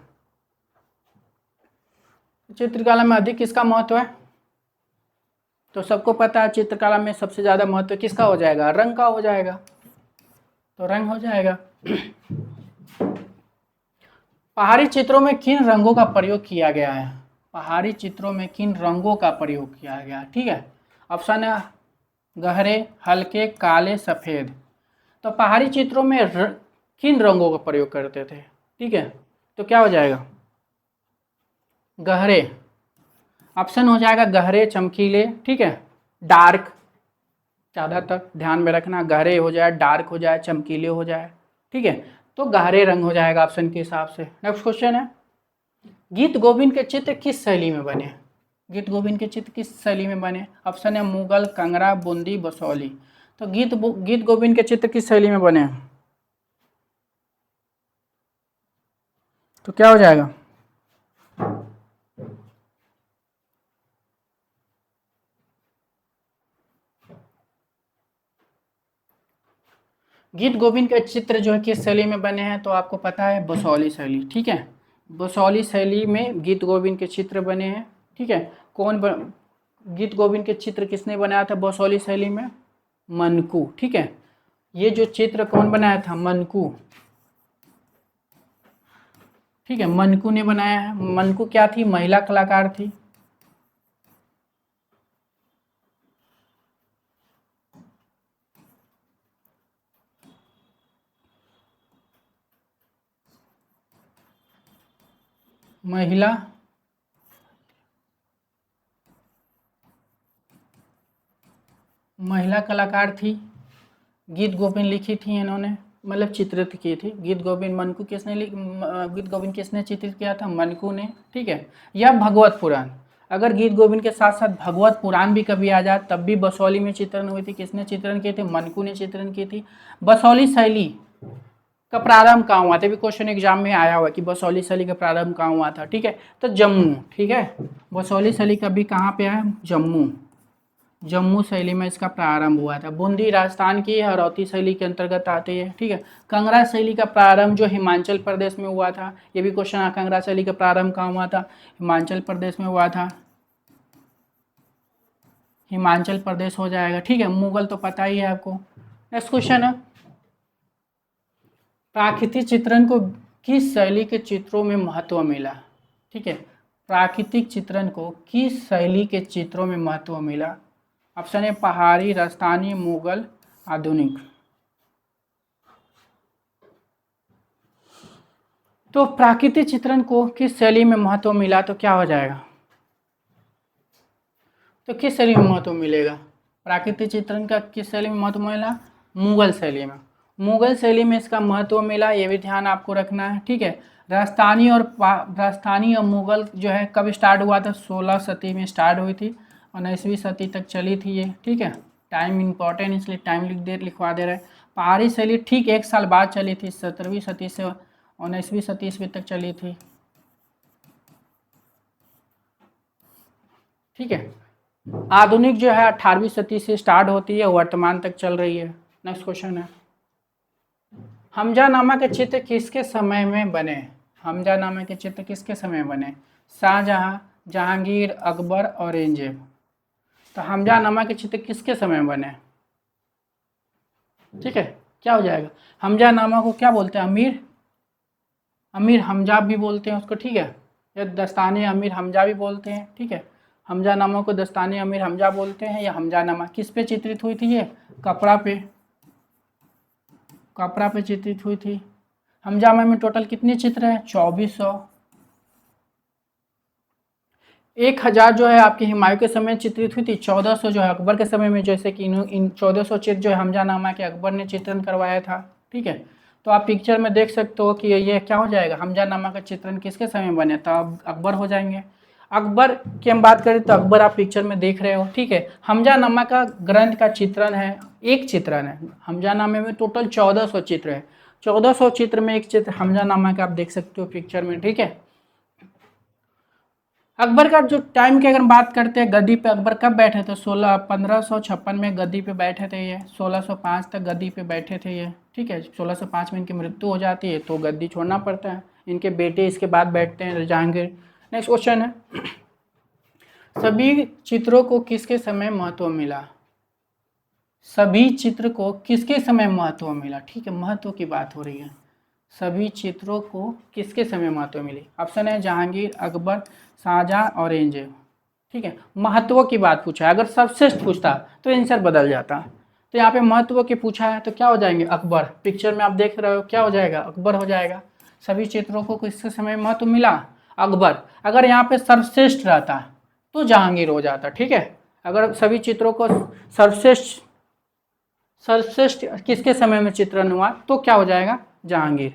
[SPEAKER 1] चित्रकला में अधिक किसका महत्व है? तो सबको पता है चित्रकला में सबसे ज़्यादा महत्व किसका हो जाएगा? रंग का हो जाएगा। तो रंग हो जाएगा। पहाड़ी चित्रों में किन रंगों का प्रयोग किया गया है? पहाड़ी चित्रों में किन रंगों का प्रयोग किया गया? ठीक है, ऑप्शन है गहरे, हल्के, काले, सफ़ेद। तो पहाड़ी चित्रों में किन रंगों का प्रयोग करते थे? ठीक है, तो क्या हो जाएगा? गहरे, ऑप्शन हो जाएगा गहरे, चमकीले। ठीक है, डार्क, ज़्यादातर ध्यान में रखना, गहरे हो जाए, डार्क हो जाए, चमकीले हो जाए। ठीक है, तो गहरे रंग हो जाएगा ऑप्शन के हिसाब से। नेक्स्ट क्वेश्चन है, गीत गोविंद के चित्र किस शैली में बने? गीत गोविंद के चित्र किस शैली में बने? ऑप्शन है मुगल, कंगरा, बूंदी, बसौली। तो गीत गोविंद के चित्र किस शैली में बने? तो क्या हो जाएगा? गीत गोविंद के चित्र जो है किस शैली में बने हैं? तो आपको पता है बसौली शैली। ठीक है, बसौली शैली में गीत गोविंद के चित्र बने हैं। ठीक है, गीत गोविंद के चित्र किसने बनाया था बसौली शैली में? मनकू। ठीक है, ये जो चित्र कौन बनाया था? मनकू। ठीक है, मनकू ने बनाया है। मनकू क्या थी? महिला कलाकार थी। महिला कलाकार थी। गीत गोविंद लिखी थी इन्होंने, मतलब चित्रित की थी। गीत गोविंद मनकू गीत गोविंद किसने चित्रित किया था? मनकू ने। ठीक है, या भगवत पुराण। अगर गीत गोविंद के साथ साथ भगवत पुराण भी कभी आ जाए तब भी बसौली में चित्रण हुई थी। किसने चित्रण किए थे? मनकू ने चित्रण की थी। बसौली शैली का प्रारंभ कहाँ हुआ था? भी क्वेश्चन एग्जाम में आया हुआ कि बसौली शैली का प्रारंभ कहाँ हुआ था। ठीक है, तो जम्मू। ठीक है, बसौली शैली कभी कहाँ पे आया? जम्मू। जम्मू शैली में इसका प्रारंभ हुआ था। बूंदी राजस्थान की हरौती शैली के अंतर्गत आती है। ठीक है, कंगरा शैली का प्रारंभ जो हिमाचल प्रदेश में हुआ था। ये भी क्वेश्चन है, कंगरा शैली का प्रारंभ कहाँ हुआ था? हिमाचल प्रदेश में हुआ था। हिमाचल प्रदेश हो जाएगा। ठीक है, मुगल तो पता ही है आपको। नेक्स्ट क्वेश्चन है, प्राकृतिक चित्रण को किस शैली के चित्रों में महत्व मिला? ठीक है, प्राकृतिक चित्रण को किस शैली के चित्रों में महत्व मिला? ऑप्शन है पहाड़ी, राजस्थानी, मुगल, आधुनिक। तो प्राकृतिक चित्रण को किस शैली में महत्व मिला? तो क्या हो जाएगा? तो किस शैली में महत्व मिलेगा? प्राकृतिक चित्रण का किस शैली में महत्व मिला? मुगल शैली में। मुगल शैली में इसका महत्व मिला, ये भी ध्यान आपको रखना है। ठीक है, राजस्थानी और मुगल जो है कब स्टार्ट हुआ था? 16 सदी में स्टार्ट हुई थी, 19वीं सदी तक चली थी ये। ठीक है, टाइम इंपॉर्टेंट इसलिए टाइम लिखवा दे रहे हैं। पहाड़ी शैली ठीक 1 साल बाद चली थी, 17वीं सदी से 19वीं सदी ईस्वी तक चली थी। ठीक है, आधुनिक जो है 18वीं सदी से स्टार्ट होती है, वर्तमान तक चल रही है। नेक्स्ट क्वेश्चन है, हमजानामा के चित्र किसके समय में बने? हमजानामा के चित्र किसके समय में बने? शाहजहां, जहांगीर, अकबर, औरंगजेब। तो हमजानामा के चित्र किसके समय में बने? ठीक है, क्या हो जाएगा? हमजानामा को क्या बोलते हैं? अमीर हमजा भी बोलते हैं उसको। ठीक है, या दस्ताने अमीर हमजा भी बोलते हैं। ठीक है, हमजानामा को दस्ताने अमीर हमजा बोलते हैं। या हमजानामा किस पे चित्रित हुई थी? ये कपड़ा पे चित्रित हुई थी। हमजामा में टोटल कितने चित्र हैं? 2400। 1000 जो है आपके हुमायूं के समय चित्रित हुई थी, 1400 जो है अकबर के समय में, जैसे कि इन 1400 चित्र जो है हमजानामा के अकबर ने चित्रण करवाया था। ठीक है, तो आप पिक्चर में देख सकते हो कि ये क्या हो जाएगा, हमजानामा का चित्रण किसके समय में बने, तो अब अकबर हो जाएंगे। अकबर की हम बात करें तो अकबर आप पिक्चर में देख रहे हो। ठीक है, हमजानामा का ग्रंथ का चित्रण है, एक चित्रण है। हमजानामे में टोटल 1400 चित्र है, 1400 चित्र में एक चित्र हमजानामा का आप देख सकते हो पिक्चर में। ठीक है, अकबर का जो टाइम की अगर बात करते हैं, गद्दी पे अकबर कब बैठे थे? 1556 में गद्दी पे बैठे थे ये, 1605 तक गद्दी पे बैठे थे ये। ठीक है, 1605 में इनकी मृत्यु हो जाती है तो गद्दी छोड़ना पड़ता है, इनके बेटे इसके बाद बैठते हैं, जहांगीर। नेक्स्ट क्वेश्चन है, सभी चित्रों को किसके समय महत्व मिला? सभी चित्र को किसके समय महत्व मिला? ठीक है, महत्व की बात हो रही है। सभी चित्रों को किसके समय महत्व मिली? ऑप्शन है जहांगीर, अकबर, शाहजहां, औरंगजेब। ठीक है, महत्व की बात पूछा है, अगर सर्वश्रेष्ठ पूछता तो आंसर बदल जाता। तो यहाँ पे महत्व की पूछा है तो क्या हो जाएंगे? अकबर। पिक्चर में आप देख रहे हो क्या हो जाएगा? अकबर हो जाएगा। सभी चित्रों को किसके समय महत्व मिला? अकबर। अगर यहाँ पे सर्वश्रेष्ठ रहता तो जहांगीर हो जाता। ठीक है, अगर सभी चित्रों को सर्वश्रेष्ठ किसके समय में चित्रण हुआ तो क्या हो जाएगा? जहांगीर।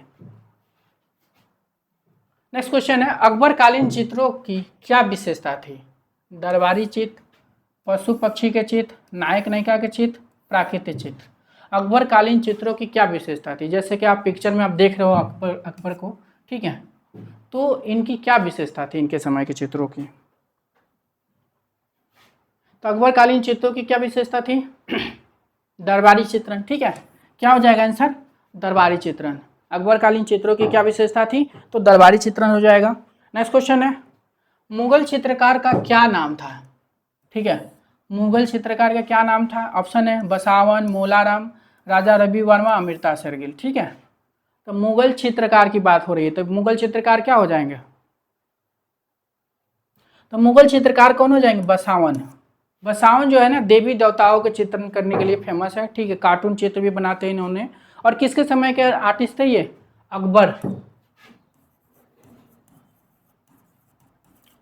[SPEAKER 1] नेक्स्ट क्वेश्चन है, अकबरकालीन चित्रों की क्या विशेषता थी? दरबारी चित्र, पशु पक्षी के चित्र, नायक नायिका के चित्र, प्राकृतिक चित्र। अकबरकालीन चित्रों की क्या विशेषता थी? जैसे कि आप पिक्चर में आप देख रहे हो अकबर को। ठीक है, तो इनकी क्या विशेषता थी इनके समय के चित्रों की? तो अकबरकालीन चित्रों की क्या विशेषता थी? दरबारी चित्रण। ठीक है, क्या हो जाएगा आंसर? दरबारी चित्रण। अकबरकालीन चित्रों की क्या विशेषता थी? तो दरबारी चित्रण हो जाएगा। नेक्स्ट क्वेश्चन है, मुगल चित्रकार का क्या नाम था? ठीक है, मुगल चित्रकार का क्या नाम था? ऑप्शन है बसावन, मोलाराम, राजा रवि वर्मा, अमृता शेरगिल। ठीक है, तो मुगल चित्रकार की बात हो रही है तो मुगल चित्रकार क्या हो जाएंगे? तो मुगल चित्रकार कौन हो जाएंगे? बसावन। बसावन जो है ना देवी देवताओं के चित्रण करने के लिए फेमस है। ठीक है, कार्टून चित्र भी बनाते हैं इन्होंने। और किसके समय के आर्टिस्ट थे ये? अकबर।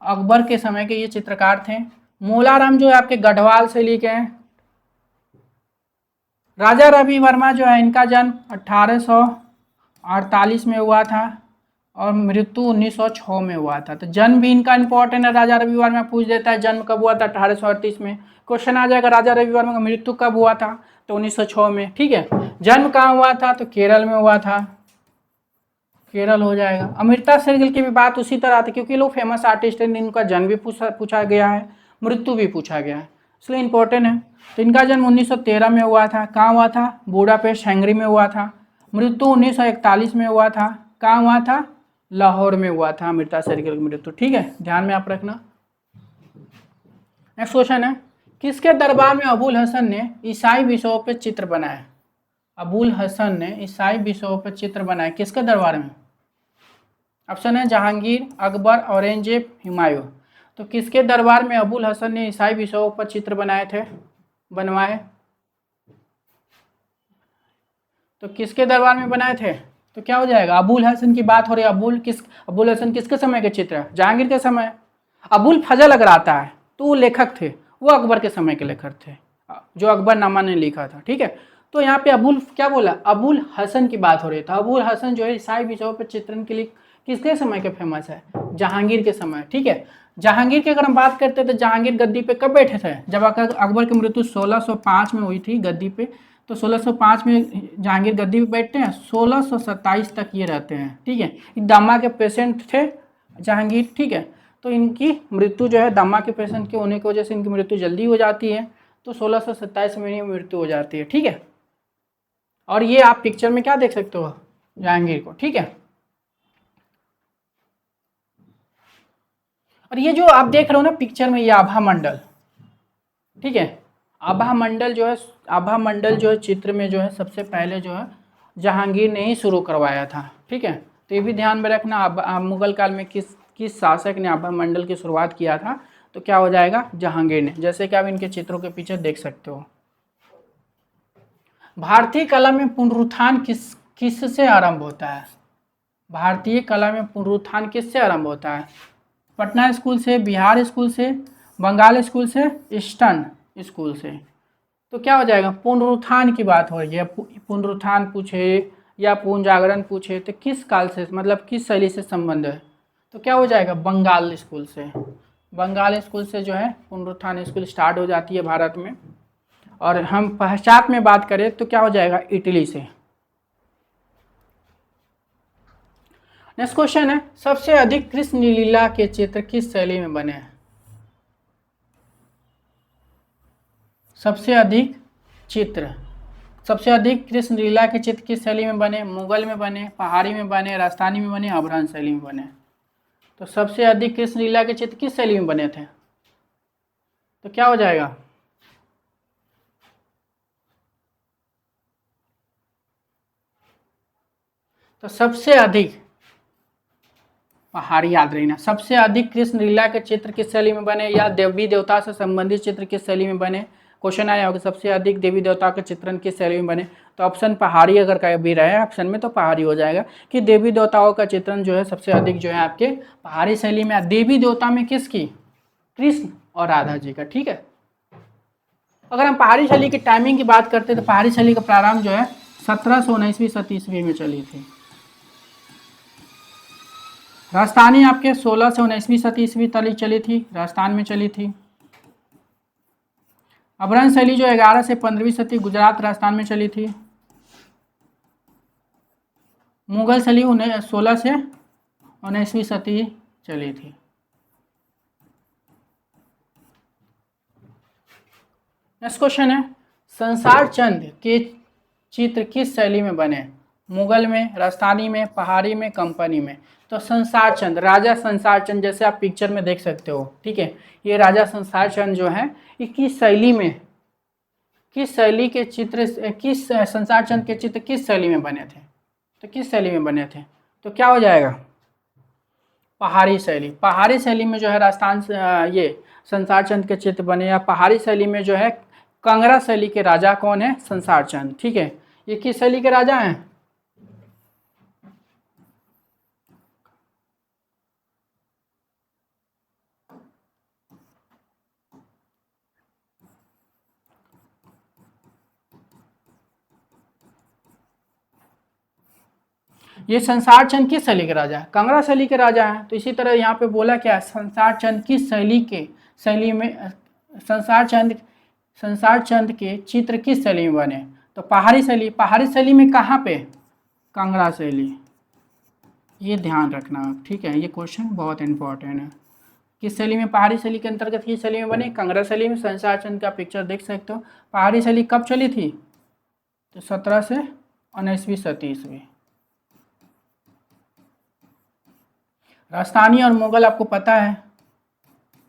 [SPEAKER 1] अकबर के समय के ये चित्रकार थे। मोलाराम जो है आपके गढ़वाल से लिखे हैं। राजा रवि वर्मा जो है इनका जन्म 1848 में हुआ था और मृत्यु 1906 में हुआ था। तो जन्म भी इनका इंपॉर्टेंट है। राजा रवि वर्मा पूछ देता है जन्म कब हुआ था? 1838 में। क्वेश्चन आ जाएगा राजा रवि वर्मा का मृत्यु कब हुआ था? तो 1906 में। ठीक है, जन्म कहाँ हुआ था? तो केरल में हुआ था, केरल हो जाएगा। अमृता शेरगिल की भी बात उसी तरह आती क्योंकि लोग फेमस आर्टिस्ट हैं, इनका जन्म भी पूछा गया है, मृत्यु भी पूछा गया है, इसलिए इंपॉर्टेंट है। तो इनका जन्म 1913 में हुआ था। कहाँ हुआ था? बुडापेस्ट हंगरी में हुआ था। मृत्यु 1941 में हुआ था। कहाँ हुआ था? लाहौर में हुआ था अमृता शेरगिल की मृत्यु। ठीक है, ध्यान में आप रखना। नेक्स्ट क्वेश्चन है, किसके दरबार में अबुल हसन ने ईसाई विषयों पर चित्र बनाए? अबुल हसन ने ईसाई विषयों पर चित्र बनाए किसके दरबार में? ऑप्शन है जहांगीर, अकबर, औरंगजेब, हुमायूं। तो किसके दरबार में अबुल हसन ने ईसाई विषयों पर चित्र बनवाए? तो किसके दरबार में बनाए थे? तो क्या हो जाएगा? अबुल हसन की बात हो रही है। अबुल हसन किसके समय के चित्र है? जहांगीर के समय। अबुल फजल अगर आता है तो वो लेखक थे, वो अकबर के समय के लेखक थे, जो अकबरनामा ने लिखा था। ठीक है, तो यहाँ पे अबुल क्या बोला? अबुल हसन की बात हो रही है। तो अबुल हसन जो है ईसाई विषयों पर चित्रण के लिए किसके समय के फेमस है? जहांगीर के समय। ठीक है, जहांगीर की अगर हम बात करते हैं तो जहांगीर गद्दी पे कब बैठे थे? जब अकबर की मृत्यु 1605 में हुई थी गद्दी पे, तो 1605 में जहांगीर गद्दी पे बैठते हैं, 1627 तक ये रहते हैं। ठीक है, दमा के पेशेंट थे जहांगीर। ठीक है, तो इनकी मृत्यु जो है दमा के पेशेंट के होने की वजह से इनकी मृत्यु जल्दी हो जाती है, तो 1627 में मृत्यु हो जाती है। ठीक है, और ये आप पिक्चर में क्या देख सकते हो? जहांगीर को। ठीक है, और ये जो आप देख रहे हो ना पिक्चर में, ये आभा मंडल। ठीक है, आभा मंडल जो है चित्र में जो है सबसे पहले जो है जहांगीर ने ही शुरू करवाया था। ठीक है, तो ये भी ध्यान में रखना मुगल काल में किस शासक ने आभा मंडल की शुरुआत किया था? तो क्या हो जाएगा? जहांगीर ने, जैसे कि आप इनके चित्रों के पीछे देख सकते हो। भारतीय कला में पुनरुत्थान किससे आरंभ होता है? भारतीय कला में पुनरुत्थान किससे आरंभ होता है? पटना स्कूल से, बिहार स्कूल से, बंगाल स्कूल से, ईस्टर्न स्कूल से। तो क्या हो जाएगा? पुनरुत्थान की बात हो रही है। पुनरुत्थान पूछे या पुनर्जागरण पूछे तो किस काल से, मतलब किस शैली से संबंध है? तो क्या हो जाएगा? बंगाल स्कूल से। बंगाल स्कूल से जो है पुनरुत्थान स्कूल स्टार्ट हो जाती है भारत में। और हम पश्चात में बात करें तो क्या हो जाएगा? इटली से। नेक्स्ट क्वेश्चन है, सबसे अधिक कृष्ण लीला के चित्र किस शैली में बने हैं? सबसे अधिक चित्र, सबसे अधिक कृष्ण लीला के चित्र किस शैली में बने? मुगल में बने, पहाड़ी में बने, राजस्थानी में बने, अभ्रंश शैली में बने। तो सबसे अधिक कृष्ण लीला के चित्र किस शैली में बने थे? तो क्या हो जाएगा? तो सबसे अधिक, पहाड़ी याद रखना, सबसे अधिक कृष्ण लीला के चित्र किस शैली में बने या देवी देवता से संबंधित चित्र किस शैली में बने? क्वेश्चन आया होगा सबसे अधिक देवी देवता के चित्रण किस शैली में बने। तो ऑप्शन पहाड़ी अगर का भी रहे ऑप्शन में तो पहाड़ी हो जाएगा कि देवी देवताओं का चित्रण जो है सबसे अधिक जो है आपके पहाड़ी शैली में। देवी देवता में किसकी? कृष्ण और राधा जी का। ठीक है, अगर हम पहाड़ी शैली की टाइमिंग की बात करते हैं तो पहाड़ी शैली का प्रारंभ जो है 1719वीं सदी ईस्वी में चली थी। राजस्थानी आपके 16 से 19वीं सदी ईस्वी तक चली थी, राजस्थान में चली थी। अभ्रंश शैली जो 11 से 15वीं सदी गुजरात राजस्थान में चली थी। मुगल शैली 16 से 19वीं सदी चली थी। नेक्स्ट क्वेश्चन है, संसार चंद के चित्र किस शैली में बने? मुगल में, राजस्थानी में, पहाड़ी में, कंपनी में। तो संसार चंद, राजा संसार चंद जैसे आप पिक्चर में देख सकते हो। ठीक है, ये राजा संसार चंद जो है ये किस शैली में, किस शैली के चित्र, किस संसार चंद के चित्र किस शैली में बने थे? तो किस शैली में बने थे? तो क्या हो जाएगा? पहाड़ी शैली। पहाड़ी शैली में जो है राजस्थान से ये संसार चंद के चित्र बने। या पहाड़ी शैली में जो है कांगड़ा शैली के राजा कौन है? संसार चंद। ठीक है, ये किस शैली के राजा हैं? ये संसार चंद किस शैली के राजा है? कांगड़ा शैली के राजा हैं। तो इसी तरह यहाँ पे बोला क्या? संसार चंद किस शैली के, शैली में संसार चंद के चित्र किस शैली में बने? तो पहाड़ी शैली। पहाड़ी शैली में कहाँ पे? कांगड़ा शैली। ये ध्यान रखना आप। ठीक है, ये क्वेश्चन बहुत इंपॉर्टेंट है। किस शैली में? पहाड़ी शैली के अंतर्गत किस शैली में बने? कांगड़ा शैली में। संसार चंद का पिक्चर देख सकते हो। पहाड़ी शैली कब चली थी? तो 17 से 19वीं सदी ईस्वी। राजस्थानी और मुगल आपको पता है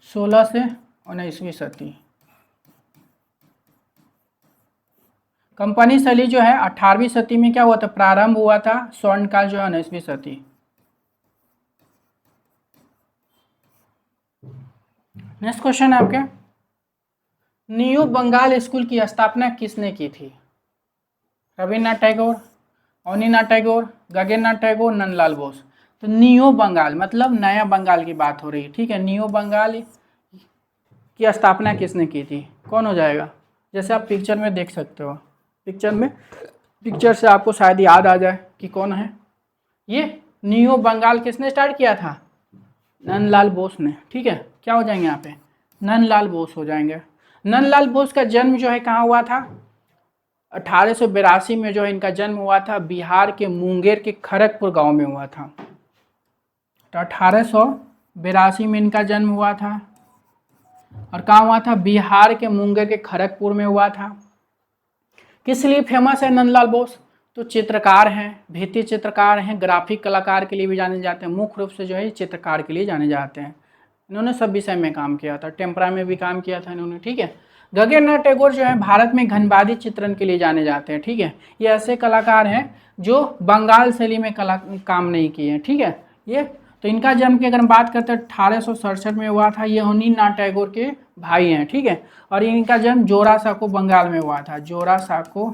[SPEAKER 1] 16 से 19वीं सदी। कंपनी शैली जो है 18वीं सदी में क्या हुआ था? प्रारंभ हुआ था। स्वर्णकाल जो है 19वीं सदी। नेक्स्ट क्वेश्चन है आपके, न्यू बंगाल स्कूल की स्थापना किसने की थी? रविन्द्रनाथ टैगोर, अवनीनाथ टैगोर, गगननाथ टैगोर, नंदलाल बोस। तो न्यू बंगाल मतलब नया बंगाल की बात हो रही है। ठीक है, न्यू बंगाल की स्थापना किसने की थी? कौन हो जाएगा? जैसे आप पिक्चर में देख सकते हो, पिक्चर से आपको शायद याद आ जाए कि कौन है ये। न्यू बंगाल किसने स्टार्ट किया था? नंदलाल बोस ने। ठीक है, क्या हो जाएंगे यहाँ पे? नंदलाल बोस हो जाएंगे। नंदलाल बोस का जन्म जो है कहाँ हुआ था? 1882 में जो है इनका जन्म हुआ था बिहार के मुंगेर के खड़गपुर गांव में हुआ था। तो 1882 में इनका जन्म हुआ था और कहाँ हुआ था? बिहार के मुंगेर के खड़गपुर में हुआ था। किस लिए फेमस है नंदलाल बोस? तो चित्रकार हैं, भित्ति चित्रकार हैं, ग्राफिक कलाकार के लिए भी जाने जाते हैं। मुख्य रूप से जो है चित्रकार के लिए जाने जाते हैं। इन्होंने सब विषय में काम किया था, टेम्परा में भी काम किया था इन्होंने। ठीक है, गगननाथ टैगोर जो है भारत में घनबादी चित्रण के लिए जाने जाते हैं। ठीक है, ये ऐसे कलाकार हैं जो बंगाल शैली में काम नहीं किए हैं। ठीक है, ये तो इनका जन्म की अगर हम बात करते हैं 1867 में हुआ था। ये अवनीनाथ टैगोर के भाई हैं। ठीक है, और इनका जन्म जोरासाको बंगाल में हुआ था। जोरासाको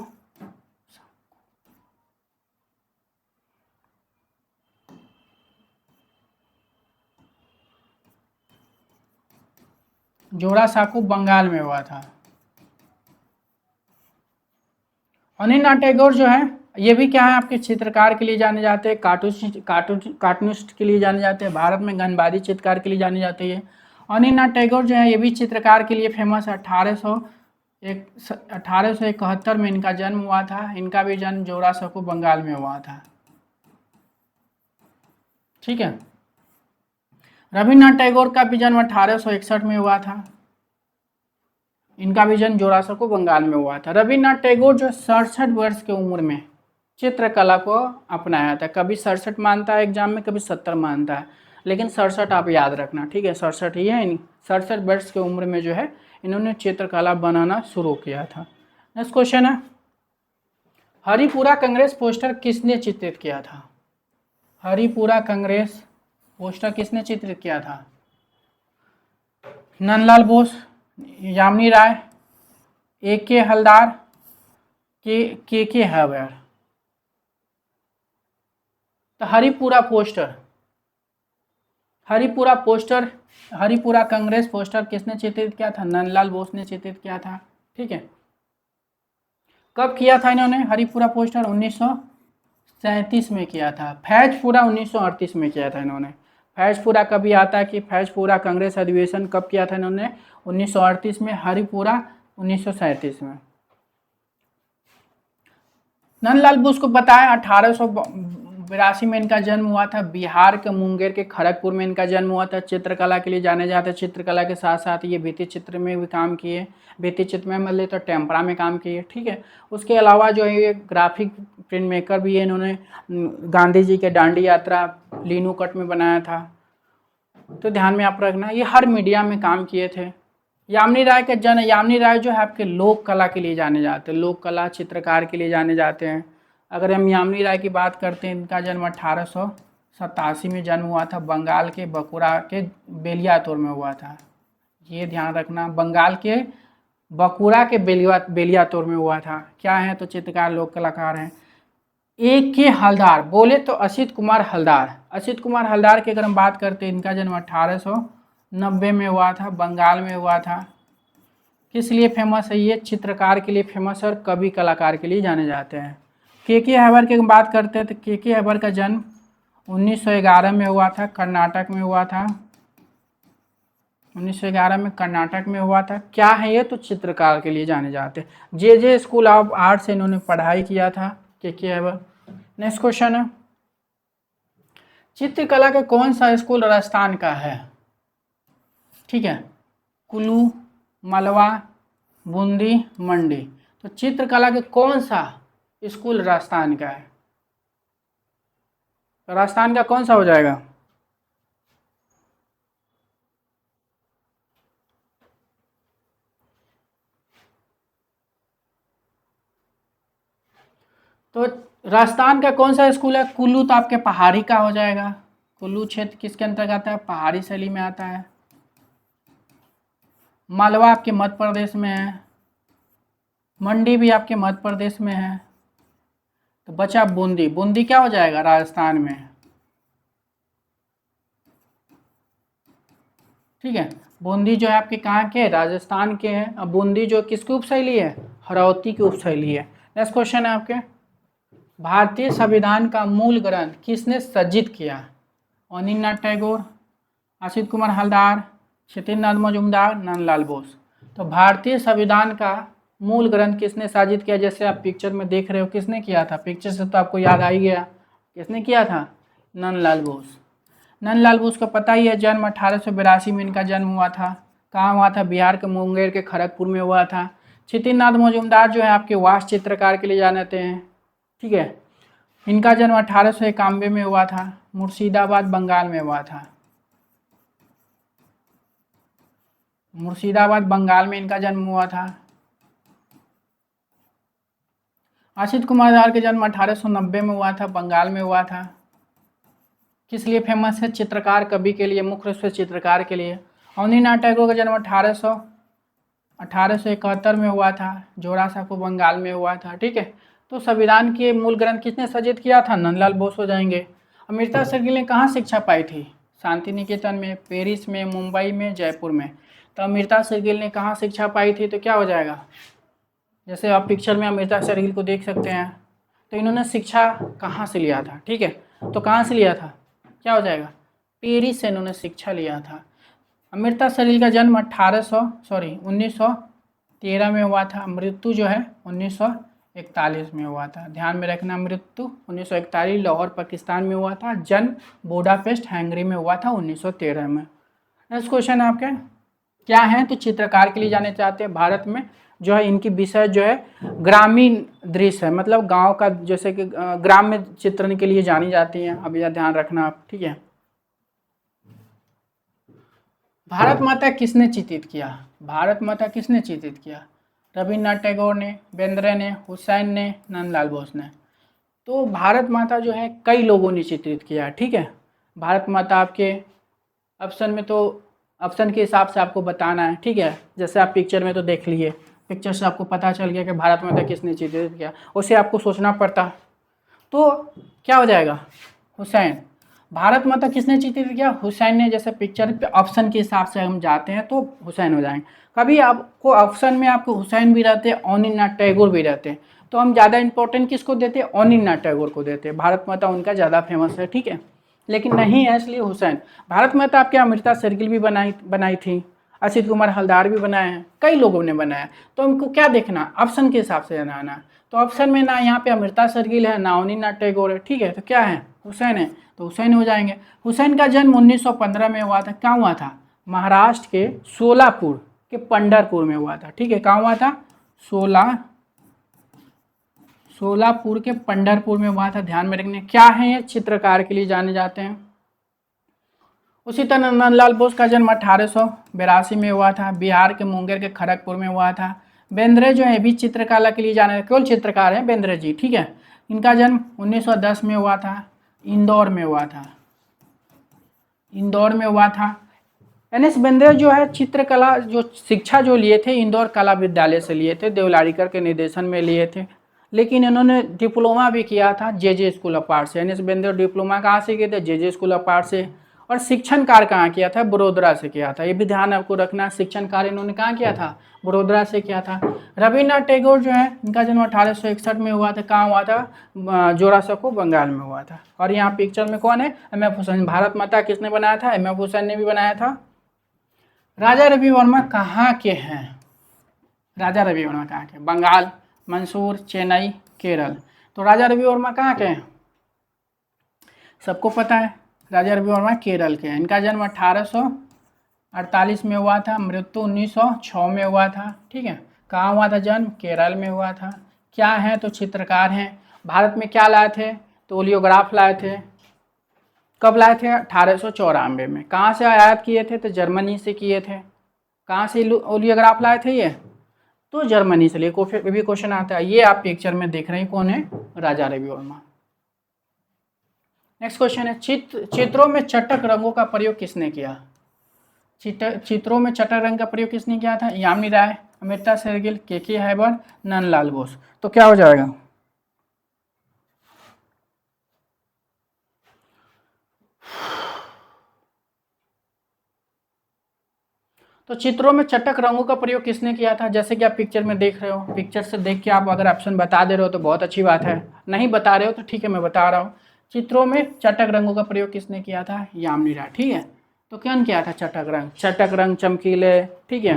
[SPEAKER 1] जोरासांको बंगाल में हुआ था। अनिल टैगोर जो है ये भी क्या है, आपके चित्रकार के लिए जाने जाते हैं, कार्टूनिस्ट के लिए जाने जाते हैं, भारत में गांधीवादी चित्रकार के लिए जाने जाते हैं। अनिल टैगोर जो है ये भी चित्रकार के लिए फेमस है। 1871 में इनका जन्म हुआ था। इनका भी जन्म जोरासांको बंगाल में हुआ था। ठीक है। रविन्द्रनाथ टैगोर का भी जन्म 1861 में हुआ था। इनका भी जन्म जोरासांको बंगाल में हुआ था। रविन्द्रनाथ टैगोर जो 67 वर्ष की उम्र में चित्रकला को अपनाया था। कभी 67 मानता है एग्जाम में, कभी 70 मानता है, लेकिन 67 आप याद रखना, ठीक है, 67 ही है। 67 वर्ष की उम्र में जो है इन्होंने चित्रकला बनाना शुरू किया था। नेक्स्ट क्वेश्चन है, हरिपुरा कांग्रेस पोस्टर किसने चित्रित किया था? हरिपुरा कांग्रेस पोस्टर किसने चित्रित किया था? नंदलाल बोस, यामिनी राय, ए.के. हलदार, के हैबर। तो हरिपुरा कांग्रेस पोस्टर किसने चित्रित किया था? नंदलाल बोस ने चित्रित किया था। ठीक है। कब किया था इन्होंने हरिपुरा पोस्टर? 1937 में किया था। फैजपुरा 1938 में किया था इन्होंने। फैजपुरा कभी आता है कि फैजपुरा कांग्रेस अधिवेशन कब किया था इन्होंने? 1938 में। हरिपुरा 1937 में। नंदलाल बोस को बताया 1882 में इनका जन्म हुआ था। बिहार के मुंगेर के खड़गपुर में इनका जन्म हुआ था। चित्रकला के लिए जाने जाते। चित्रकला के साथ साथ ये भित्ति चित्र में भी काम किए। भित्ति चित्र में मतलब तो टेम्परा में काम किए। ठीक है। उसके अलावा जो है ये ग्राफिक प्रिंट मेकर भी है। इन्होंने गांधी जी के दांडी यात्रा लीनू कट में बनाया था, तो ध्यान में आप रखना। ये हर मीडिया में काम किए थे। यामिनी राय जो है आपके लोक कला के लिए जाने जाते हैं। लोक कला चित्रकार के लिए जाने जाते हैं। अगर हम यामिनी राय की बात करते हैं, इनका जन्म 1887 में जन्म हुआ था। बंगाल के बकुरा के बेलियातोर में हुआ था। ये ध्यान रखना, बंगाल के बकुरा के बेलियातोर में हुआ था। क्या है? तो चित्रकार लोक कलाकार हैं। ए.के. हलदार बोले तो असित कुमार हलदार की अगर हम बात करते हैं, इनका जन्म 1890 में हुआ था। बंगाल में हुआ था। किस लिए फेमस है? ये चित्रकार के लिए फेमस है और कवि कलाकार के लिए जाने जाते हैं। के हैबर की बात करते हैं तो के हैबर का जन्म 1911 में हुआ था। कर्नाटक में हुआ था। 1911 में कर्नाटक में हुआ था। क्या है ये? तो चित्रकार के लिए जाने जाते हैं। जे स्कूल ऑफ आर्ट से इन्होंने पढ़ाई किया था के हैबर। नेक्स्ट क्वेश्चन है, चित्रकला का कौन सा स्कूल राजस्थान का है? ठीक है, कुल्लू, मालवा, बूंदी, मंडी। तो चित्रकला के कौन सा स्कूल राजस्थान का है? तो राजस्थान का कौन सा हो जाएगा? तो राजस्थान का कौन सा स्कूल है? कुल्लू तो आपके पहाड़ी का हो जाएगा। कुल्लू क्षेत्र किसके अंतर्गत आता है? पहाड़ी शैली में आता है। मालवा आपके मध्य प्रदेश में है। मंडी भी आपके मध्य प्रदेश में है। तो बचा बूंदी। बूंदी क्या हो जाएगा? राजस्थान में। ठीक है, बूंदी जो है आपके कहाँ के? राजस्थान के हैं। अब बूंदी जो किसकी उपशैली है? हरौती की उपशैली है। नेक्स्ट क्वेश्चन है आपके, भारतीय संविधान का मूल ग्रंथ किसने सज्जित किया? अनिल टैगोर, असित कुमार हलदार, क्षितिज मजूमदार, नंदलाल बोस। तो भारतीय संविधान का मूल ग्रंथ किसने सज्जित किया? जैसे आप पिक्चर में देख रहे हो, किसने किया था? पिक्चर से तो आपको याद आ ही गया, किसने किया था? नंदलाल बोस। नंदलाल बोस को पता ही है, जन्म 1882 में इनका जन्म हुआ था। कहाँ हुआ था? बिहार के मुंगेर के खड़गपुर में हुआ था। क्षितिज मजूमदार जो है आपके वास्तु चित्रकार के लिए जाते हैं। ठीक है, इनका जन्म 1891 में हुआ था। मुर्शिदाबाद बंगाल में हुआ था। मुर्शिदाबाद बंगाल में इनका जन्म हुआ था। असित कुमार हलदार का जन्म 1890 में हुआ था। बंगाल में हुआ था। किस लिए फेमस है? चित्रकार कवि के लिए, मुख्य रूप से चित्रकार के लिए। अनिल टैगोर का जन्म 1871 में हुआ था। जोरासांको बंगाल में हुआ था। ठीक है, तो संविधान के मूल ग्रंथ किसने सज्जित किया था? नंदलाल बोस हो जाएंगे। अमृता शेरगिल ने कहाँ शिक्षा पाई थी? शांति निकेतन में, पेरिस में, मुंबई में, जयपुर में। तो अमृता शेरगिल ने कहाँ शिक्षा पाई थी, तो क्या हो जाएगा, जैसे आप पिक्चर में अमृता शेरगिल को देख सकते हैं, तो इन्होंने शिक्षा कहाँ से लिया था, ठीक है, तो कहाँ से लिया था, क्या हो जाएगा, पेरिस से इन्होंने शिक्षा लिया था। अमृता शेरगिल का जन्म 1913 में हुआ था, मृत्यु जो है 1941 में हुआ था, ध्यान में रखना, मृत्यु 1941 लाहौर पाकिस्तान में हुआ था, जन्म बुडापेस्ट हंगरी में हुआ था 1913 में। नेक्स्ट क्वेश्चन है आपके, क्या है, तो चित्रकार के लिए जाने चाहते हैं। भारत में जो है इनकी विषय जो है ग्रामीण दृश्य है, मतलब गांव का, जैसे कि ग्राम्य चित्रण के लिए जानी जाती हैं, अब यह ध्यान रखना आप, ठीक है। भारत माता किसने चित्रित किया, भारत माता किसने चित्रित किया, रविन्द्रनाथ टैगोर ने, बेंद्रे ने, हुसैन ने, नंदलाल बोस ने। तो भारत माता जो है कई लोगों ने चित्रित किया, ठीक है। भारत माता आपके ऑप्शन में, तो ऑप्शन के हिसाब से आपको बताना है, ठीक है। जैसे आप पिक्चर में तो देख लिए, पिक्चर से आपको पता चल गया कि भारत माता किसने चित्रित किया, उसे आपको सोचना पड़ता, तो क्या हो जाएगा, हुसैन। भारत माता किसने चित्रित किया, हुसैन ने। जैसे पिक्चर पे ऑप्शन के हिसाब से हम जाते हैं तो हुसैन हो जाएंगे। कभी आपको ऑप्शन में आपको हुसैन भी रहते हैं, अवनींद्रनाथ टैगोर भी रहते हैं, तो हम ज़्यादा इंपॉर्टेंट किसको देते हैं, अवनींद्रनाथ टैगोर को देते हैं, भारत माता उनका ज़्यादा फेमस है, ठीक है। लेकिन नहीं है, इसलिए हुसैन। भारत माता आपके अमृता शेरगिल भी बनाई थी, असित कुमार हलदार भी बनाए हैं, कई लोगों ने बनाया। तो हमको क्या देखना, ऑप्शन के हिसाब से बनाना। तो ऑप्शन में ना यहाँ पे अमृता शेरगिल है, ना अवनींद्रनाथ टैगोर है, ठीक है, तो क्या है, हुसैन है, तो हुसैन हो जाएंगे। हुसैन का जन्म 1915 में हुआ था, कहाँ हुआ था, महाराष्ट्र के सोलापुर के पंढरपुर में हुआ था, ठीक है। कहाँ हुआ था, सोलापुर के पंढरपुर में हुआ था, ध्यान में रखने। क्या है ये, चित्रकार के लिए जाने जाते हैं। उसी तरह नंदलाल बोस का जन्म 1882 में हुआ था, बिहार के मुंगेर के खड़गपुर में हुआ था। बेंद्रे जो है भी चित्रकला के लिए जाने, केवल चित्रकार हैं बेंद्रे जी, ठीक है। इनका जन्म 1910 में हुआ था, इंदौर में हुआ था, इंदौर में हुआ था। एन.एस. बेंद्रे जो है चित्रकला जो शिक्षा जो लिए थे इंदौर कला विद्यालय से लिए थे, देवलालीकर के निर्देशन में लिए थे, लेकिन इन्होंने डिप्लोमा भी किया था जे स्कूल ऑफ आर्ट से। एन.एस. बेंद्रे डिप्लोमा कहाँ से किए थे, जे स्कूल ऑफ आर्ट से। और शिक्षण कार्य कहाँ किया था, बड़ोदरा से किया था, ये भी ध्यान आपको रखना, शिक्षण कार्य इन्होंने कहाँ किया था, बड़ोदरा से किया था। रविन्द्रनाथ टैगोर जो है इनका जन्म 1861 में हुआ था, कहाँ हुआ था, जोरासको बंगाल में हुआ था। और यहाँ पिक्चर में कौन है, एम.एफ. हुसैन। भारत माता किसने बनाया था, एम.एफ. हुसैन ने भी बनाया था। राजा रवि वर्मा कहाँ के हैं, राजा रवि वर्मा कहाँ के, बंगाल, मंसूर, चेन्नई, केरल। तो राजा रवि वर्मा कहाँ के हैं, सबको पता है, राजा रवि वर्मा केरल के हैं। इनका जन्म 1848 में हुआ था, मृत्यु 1906 में हुआ था, ठीक है। कहाँ हुआ था जन्म, केरल में हुआ था। क्या है, तो चित्रकार हैं। भारत में क्या लाए थे, तो ओलियोग्राफ लाए थे। कब लाए थे, 1894 में। कहाँ से आयात किए थे, तो जर्मनी से किए थे। कहाँ से ओलियोग्राफ लाए थे ये, तो जर्मनी से लिए। भी क्वेश्चन आता है, ये आप पिक्चर में देख रहे हैं कौन है, राजा रवि वर्मा। नेक्स्ट क्वेश्चन है, चित्रों में चटक रंगों का प्रयोग किसने किया, चित्रों में चटक रंग का प्रयोग किसने किया था, यामिनी राय, अमृता शेरगिल, के हैबर, नंदलाल बोस। तो क्या हो जाएगा, तो चित्रों में चटक रंगों का प्रयोग किसने किया था, जैसे कि आप पिक्चर में देख रहे हो, पिक्चर से देख के आप अगर ऑप्शन बता दे रहे हो तो बहुत अच्छी बात है, नहीं बता रहे हो तो ठीक है, मैं बता रहा हूँ। चित्रों में चटक रंगों का प्रयोग किसने किया था, यामिनी राय, ठीक है। तो कौन किया था, चटक रंग चमकीले, ठीक है,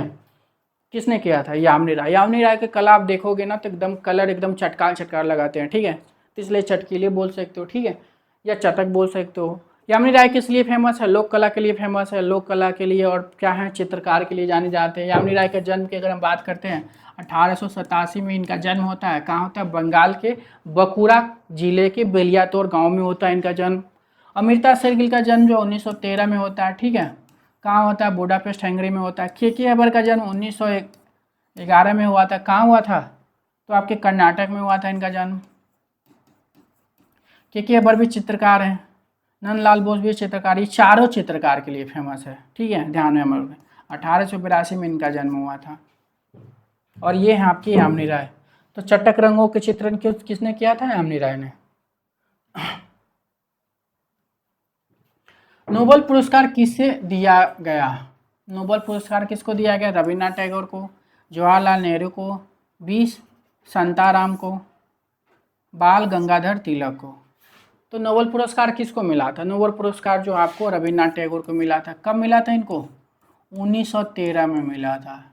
[SPEAKER 1] किसने किया था, यामिनी राय। यामिनी राय के कला आप देखोगे ना तो एकदम कलर एकदम चटकार लगाते हैं, ठीक है, तो इसलिए चटकीले बोल सकते हो, ठीक है, या चटक बोल सकते हो। यामिनी राय किस लिए फेमस है, लोक कला के लिए फेमस है, लोक कला के लिए, और क्या है, चित्रकार के लिए जाने जाते हैं। यामिनी राय के जन्म की अगर हम बात करते हैं, 1887 में इनका जन्म होता है। कहाँ होता है, बंगाल के बकुरा जिले के बेलियातोर गाँव में होता है इनका जन्म। अमृता शेरगिल का जन्म जो 1913 में होता है, ठीक है, कहाँ होता है, बुडापेस्ट हंगरी में होता है। के हैबर का जन्म 1911 में हुआ था, कहाँ हुआ था, तो आपके कर्नाटक में हुआ था इनका जन्म। के हैबर भी चित्रकार हैं, नंदलाल बोस भी चित्रकार, ये चारों चित्रकार के लिए फेमस है, ठीक है, ध्यान में हमारे। 1882 में इनका जन्म हुआ था। और ये है आपकी यामिनी राय। तो चटक रंगों के चित्रण किसने किया था, यामिनी राय ने। नोबेल पुरस्कार किसे दिया गया, नोबेल पुरस्कार किसको दिया गया? रविन्द्रनाथ टैगोर को, जवाहरलाल नेहरू को, बी शांताराम को, बाल गंगाधर तिलक को। तो नोबेल पुरस्कार किसको मिला था? नोबेल पुरस्कार जो आपको रविन्द्रनाथ टैगोर को मिला था। कब मिला था इनको? 1913 में मिला था।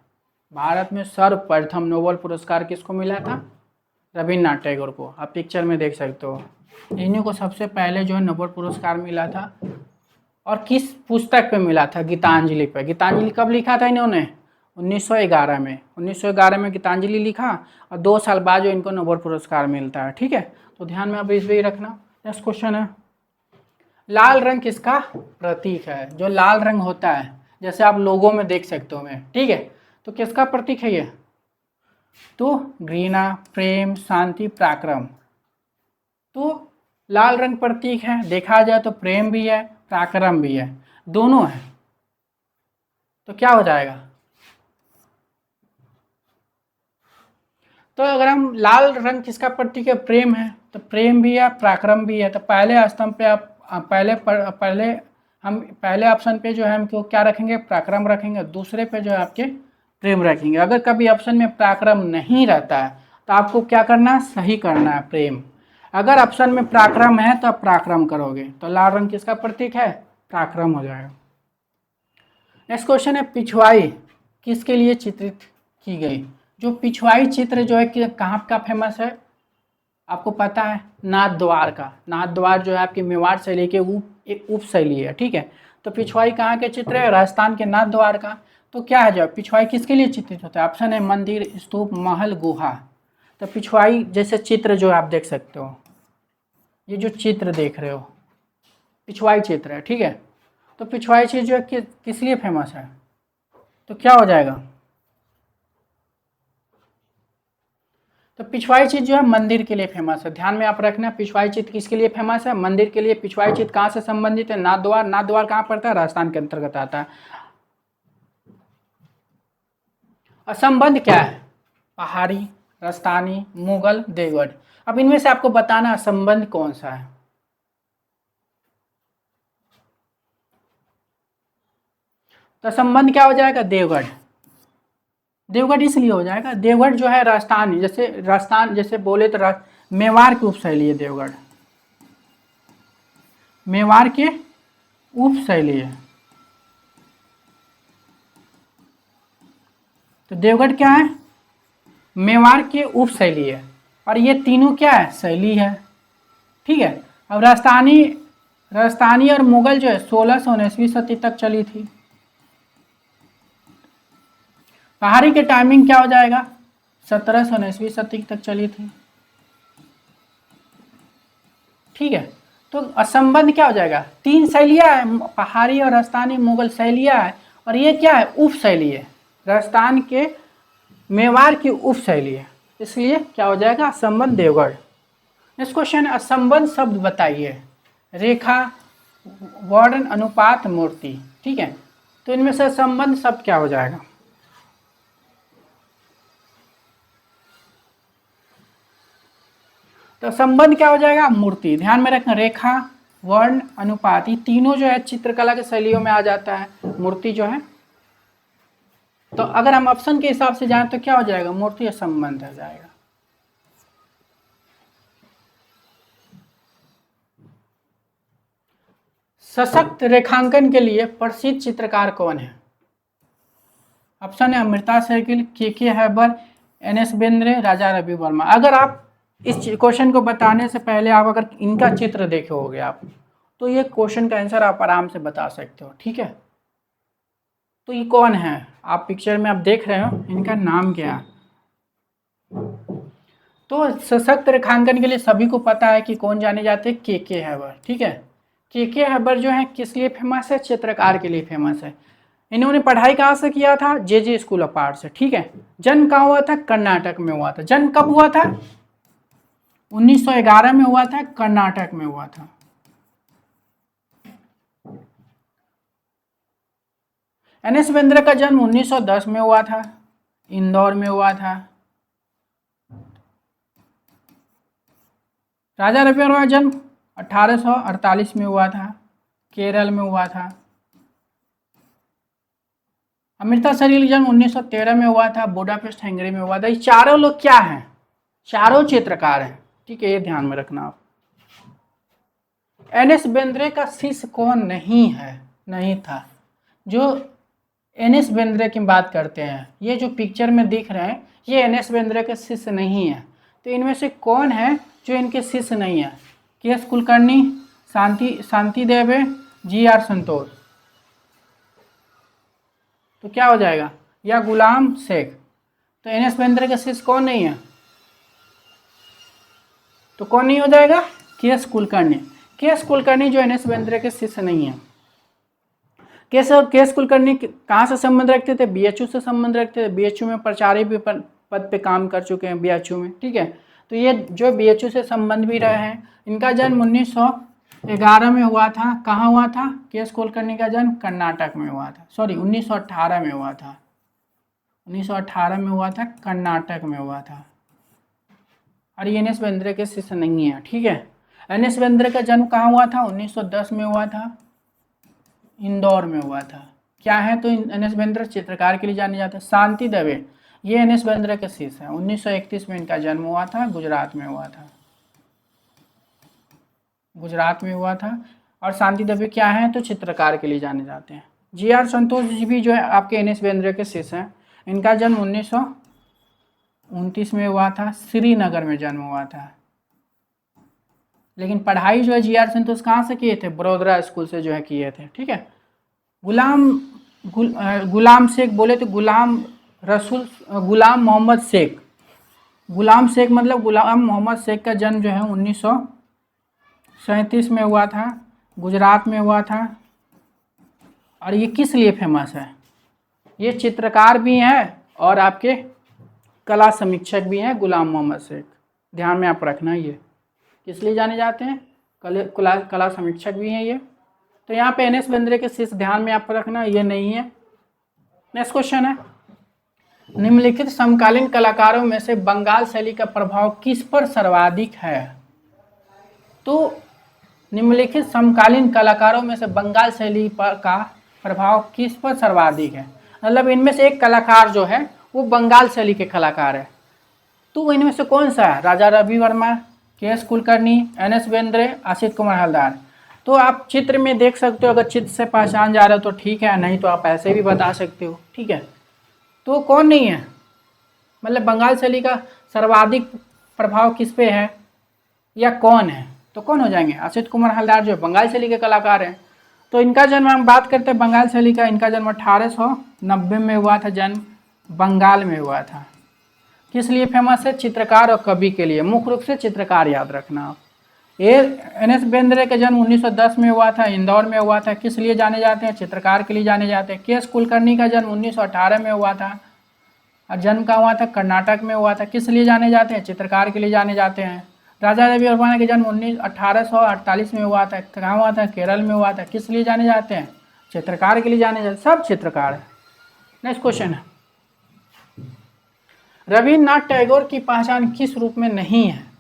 [SPEAKER 1] भारत में सर्वप्रथम नोबेल पुरस्कार किसको मिला था? रविन्द्रनाथ टैगोर को। आप पिक्चर में देख सकते हो, इन्हीं को सबसे पहले जो है नोबेल पुरस्कार मिला था। और किस पुस्तक पे मिला था? गीतांजलि पे। गीतांजलि कब लिखा था इन्होंने? 1911 में। 1911 में गीतांजलि लिखा और 2 साल बाद जो इनको नोबेल पुरस्कार मिलता है। ठीक है, तो ध्यान में अब इस भी रखना। नेक्स्ट क्वेश्चन है, लाल रंग किसका प्रतीक है? जो लाल रंग होता है, जैसे आप लोगों में देख सकते हो मैं, ठीक है, तो किसका प्रतीक है ये? तो घृणा, प्रेम, शांति, पराक्रम। तो लाल रंग प्रतीक है, देखा जाए तो प्रेम भी है, पराक्रम भी है, दोनों है। तो क्या हो जाएगा? तो अगर हम लाल रंग किसका प्रतीक है? प्रेम है, तो प्रेम भी है, पराक्रम भी है। तो पहले स्तंभ पे आप पहले ऑप्शन पे जो है हम क्या रखेंगे? पराक्रम रखेंगे। दूसरे पे जो है आपके प्रेम रखेंगे। अगर कभी ऑप्शन में पराक्रम नहीं रहता है तो आपको क्या करना है? सही करना है, प्रेम। अगर ऑप्शन में पराक्रम है तो आप पराक्रम करोगे। तो लाल रंग किसका प्रतीक है? पराक्रम हो जाएगा। नेक्स्ट क्वेश्चन है, पिछवाई किसके लिए चित्रित की गई? जो पिछवाई चित्र जो है कि कहाँ का फेमस है? आपको पता है, नाथ द्वार का। नाथ द्वार जो है आपकी मेवाड़ शैली के एक उप शैली है। ठीक है, तो पिछवाई कहाँ के चित्र है? राजस्थान के नाथ द्वार का। तो क्या है, जो पिछवाई किसके लिए चित्रित होता है? ऑप्शन है मंदिर, स्तूप, महल, गुहा। तो पिछवाई जैसे चित्र जो आप देख सकते हो, ये जो चित्र देख रहे हो पिछवाई चित्र है। ठीक है, तो पिछवाई चित्र जो है किस लिए फेमस है? तो क्या हो जाएगा? तो पिछवाई चित्र जो है मंदिर के लिए फेमस है। ध्यान में आप रखना, पिछवाई चित्र किसके लिए फेमस है? मंदिर के लिए। पिछवाई चित्र कहाँ से संबंधित है? नाथ द्वार। नाथ द्वार कहाँ पड़ता है? राजस्थान के अंतर्गत आता है। असंबंध क्या है? पहाड़ी, राजस्थानी, मुगल, देवगढ़। अब इनमें से आपको बताना असंबंध कौन सा है। तो संबंध क्या हो जाएगा? देवगढ़। देवगढ़ इसलिए हो जाएगा, देवगढ़ जो है राजस्थान, जैसे राजस्थान जैसे बोले तो मेवाड़ की उपशैली है देवगढ़। मेवाड़ के उपशैली है। तो देवगढ़ क्या है? मेवाड़ के उपशैली है। और ये तीनों क्या है? शैली है। ठीक है, अब राजस्थानी और मुगल जो है 1619वीं सदी तक चली थी। पहाड़ी के टाइमिंग क्या हो जाएगा? 1719वीं सदी तक चली थी। ठीक है, तो असंबंध क्या हो जाएगा? 3 शैलियाँ है, पहाड़ी और राजस्थानी मुगल शैलियाँ है, और ये क्या है? उप शैली है। राजस्थान के मेवाड़ की उप शैली है, इसलिए क्या हो जाएगा? असंबंध देवगढ़। नेक्स्ट क्वेश्चन, असंबंध शब्द बताइए। रेखा, वर्ण, अनुपात, मूर्ति। ठीक है, तो इनमें से संबंध शब्द क्या हो जाएगा? तो संबंध क्या हो जाएगा? मूर्ति। ध्यान में रखना, रेखा, वर्ण, अनुपात, ये तीनों जो है चित्रकला के शैलियों में आ जाता है। मूर्ति जो है, तो अगर हम ऑप्शन के हिसाब से जाएं तो क्या हो जाएगा? मूर्ति असंबंध हो जाएगा। सशक्त रेखांकन के लिए प्रसिद्ध चित्रकार कौन है? ऑप्शन है अमृता शेरगिल, के हैबर, एन एस बेंद्रे, राजा रवि वर्मा। अगर आप इस क्वेश्चन को बताने से पहले आप अगर इनका चित्र देखे होगे आप, तो ये क्वेश्चन का आंसर आप आराम से बता सकते हो। ठीक है, तो ये कौन है? आप पिक्चर में आप देख रहे हो, इनका नाम क्या है? तो सशक्त रेखांकन के लिए सभी को पता है कि कौन जाने जाते हैं? के हैबर। ठीक है, के हैबर जो है किस लिए फेमस है? चित्रकार के लिए फेमस है। इन्होंने पढ़ाई कहाँ से किया था? जे स्कूल ऑफ आर्ट से। ठीक है, जन्म कहाँ हुआ था? कर्नाटक में हुआ था। जन्म कब हुआ था? 1911 में हुआ था, कर्नाटक में हुआ था। एन एस बेंद्रे का जन्म 1910 में हुआ था, इंदौर में हुआ था। राजा रवि वर्मा का जन्म 1848 में हुआ था, केरल में हुआ था। अमृता सरगिल जन्म 1913 में हुआ था, बुडापेस्ट हंगरी में हुआ था। ये चारों लोग क्या हैं? चारों चित्रकार हैं, ठीक है, ये ध्यान में रखना आप। एन एस बेंद्रे का शिष्य कौन नहीं है, नहीं था? जो एन एस बेंद्रे की बात करते हैं, ये जो पिक्चर में दिख रहे हैं ये एन एस बेंद्रे के शिष्य नहीं है। तो इनमें से कौन है जो इनके शिष्य नहीं है? के एस कुलकर्णी, शांति देवे, जी आर संतोष। तो क्या हो जाएगा? या गुलाम शेख। तो एन एस बेंद्रे के शिष्य कौन नहीं है? तो कौन नहीं हो जाएगा? के एस कुलकर्णी। के एस कुलकर्णी जो एन एस बेंद्रे के शिष्य नहीं है। के एस कुलकर्णी कहाँ से संबंध रखते थे? बीएचयू से संबंध रखते थे। बीएचयू में प्राचार्य भी पद पे काम कर चुके हैं बीएचयू में, ठीक है। तो ये जो बीएचयू से संबंध भी रहे हैं। इनका जन्म 1911 में हुआ था। कहाँ हुआ था? के एस कुलकर्णी का जन्म कर्नाटक में हुआ था, सॉरी 1918 में हुआ था। 1918 में हुआ था, कर्नाटक में हुआ था। और ये एन एस बेंद्रे के शिष्य नहीं है, ठीक है। एन एस बेंद्रे का जन्म कहाँ हुआ था? 1910 में हुआ था, इंदौर में हुआ था। क्या है? तो एन एस बेंद्रे चित्रकार के लिए जाने जाते हैं। शांति दवे, ये एन एस बेंद्रे के शिष्य हैं। 1931 में इनका जन्म हुआ था, गुजरात में हुआ था, गुजरात में हुआ था। और शांति दवे क्या है? तो चित्रकार के लिए जाने जाते हैं। जी आर संतोष जी भी जो है आपके एन एस बेंद्रे के शिष्य हैं। इनका जन्म 1929 में हुआ था, श्रीनगर में जन्म हुआ था। लेकिन पढ़ाई जो है जी आर संतोष कहाँ से किए थे? बड़ोदरा स्कूल से जो है किए थे, ठीक है। गुलाम शेख बोले तो गुलाम मोहम्मद शेख। गुलाम शेख मतलब गुलाम मोहम्मद शेख का जन्म जो है 1937 में हुआ था, गुजरात में हुआ था। और ये किस लिए फेमस है? ये चित्रकार भी हैं और आपके कला समीक्षक भी हैं, गुलाम मोहम्मद शेख। ध्यान में आप रखना, ये किस लिए जाने जाते हैं? कला समीक्षक भी हैं ये। तो यहाँ पे एन एस बेंद्रे के शिष्य ध्यान में आप रखना, ये नहीं है। नेक्स्ट क्वेश्चन है, निम्नलिखित समकालीन कलाकारों में से बंगाल शैली का प्रभाव किस पर सर्वाधिक है? तो निम्नलिखित समकालीन कलाकारों में से बंगाल शैली पर का प्रभाव किस पर सर्वाधिक है? मतलब इनमें से एक कलाकार जो है वो बंगाल शैली के कलाकार है। तो इनमें से कौन सा है? राजा Ravi Varma, K S Kulkarni, N S Bendre, Ashit Kumar Haldar. तो आप चित्र में देख सकते हो, अगर चित्र से पहचान जा रहे हो तो ठीक है, नहीं तो आप ऐसे भी बता सकते हो, ठीक है। तो कौन नहीं है? मतलब बंगाल शैली का सर्वाधिक प्रभाव किस पे है या कौन है? तो कौन हो जाएंगे? आशित कुमार हलदार जो बंगाल शैली के कलाकार हैं। तो इनका जन्म हम बात करते हैं बंगाल शैली का। इनका जन्म 1890 में हुआ था, जन्म बंगाल में हुआ था। किस लिए फेमस है? चित्रकार और कवि के लिए, मुख्य रूप से चित्रकार याद रखना आप। ये एन एस बेंद्रे का जन्म 1910 में हुआ था, इंदौर में हुआ था। किस लिए जाने जाते हैं? चित्रकार के लिए जाने जाते हैं। के एस कुलकर्णी का जन्म 1918 में हुआ था और जन्म कहाँ हुआ था? कर्नाटक में हुआ था। किस लिए जाने जाते हैं? चित्रकार के लिए जाने जाते हैं। राजा रवि वर्मा का जन्म 1848 में हुआ था, कहाँ हुआ था? केरल में हुआ था। किस लिए जाने जाते हैं? चित्रकार के लिए जाने जाते, सब चित्रकार है। नेक्स्ट क्वेश्चन है, रविन्द्रनाथ टैगोर की पहचान किस रूप में नहीं है?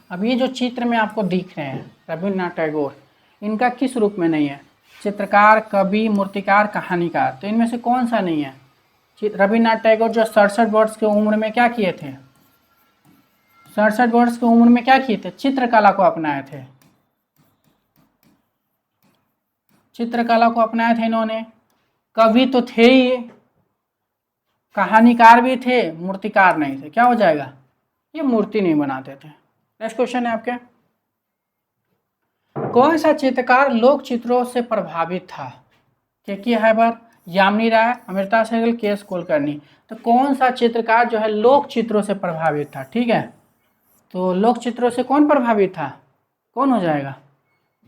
[SPEAKER 1] अब ये जो चित्र में आपको दिख रहे हैं रविन्द्रनाथ टैगोर, इनका किस रूप में नहीं है? चित्रकार, कवि, मूर्तिकार, कहानीकार। तो इनमें से कौन सा नहीं है? रविन्द्रनाथ टैगोर जो 67 वर्ष की उम्र में क्या किए थे? 67 वर्ष की उम्र में क्या किए थे? चित्रकला को अपनाए थे। चित्रकला को अपनाया था इन्होंने। कवि तो थे ही, कहानीकार भी थे, मूर्तिकार नहीं थे। क्या हो जाएगा? ये मूर्ति नहीं बनाते थे। नेक्स्ट क्वेश्चन है आपके, कौन सा चित्रकार लोक चित्रों से प्रभावित था? के हैबर, यामिनी राय, अमृता सहगल, के एस कुलकर्णी। तो कौन सा चित्रकार जो है लोक चित्रों से प्रभावित था? ठीक है, तो लोक चित्रों से कौन प्रभावित था? कौन हो जाएगा?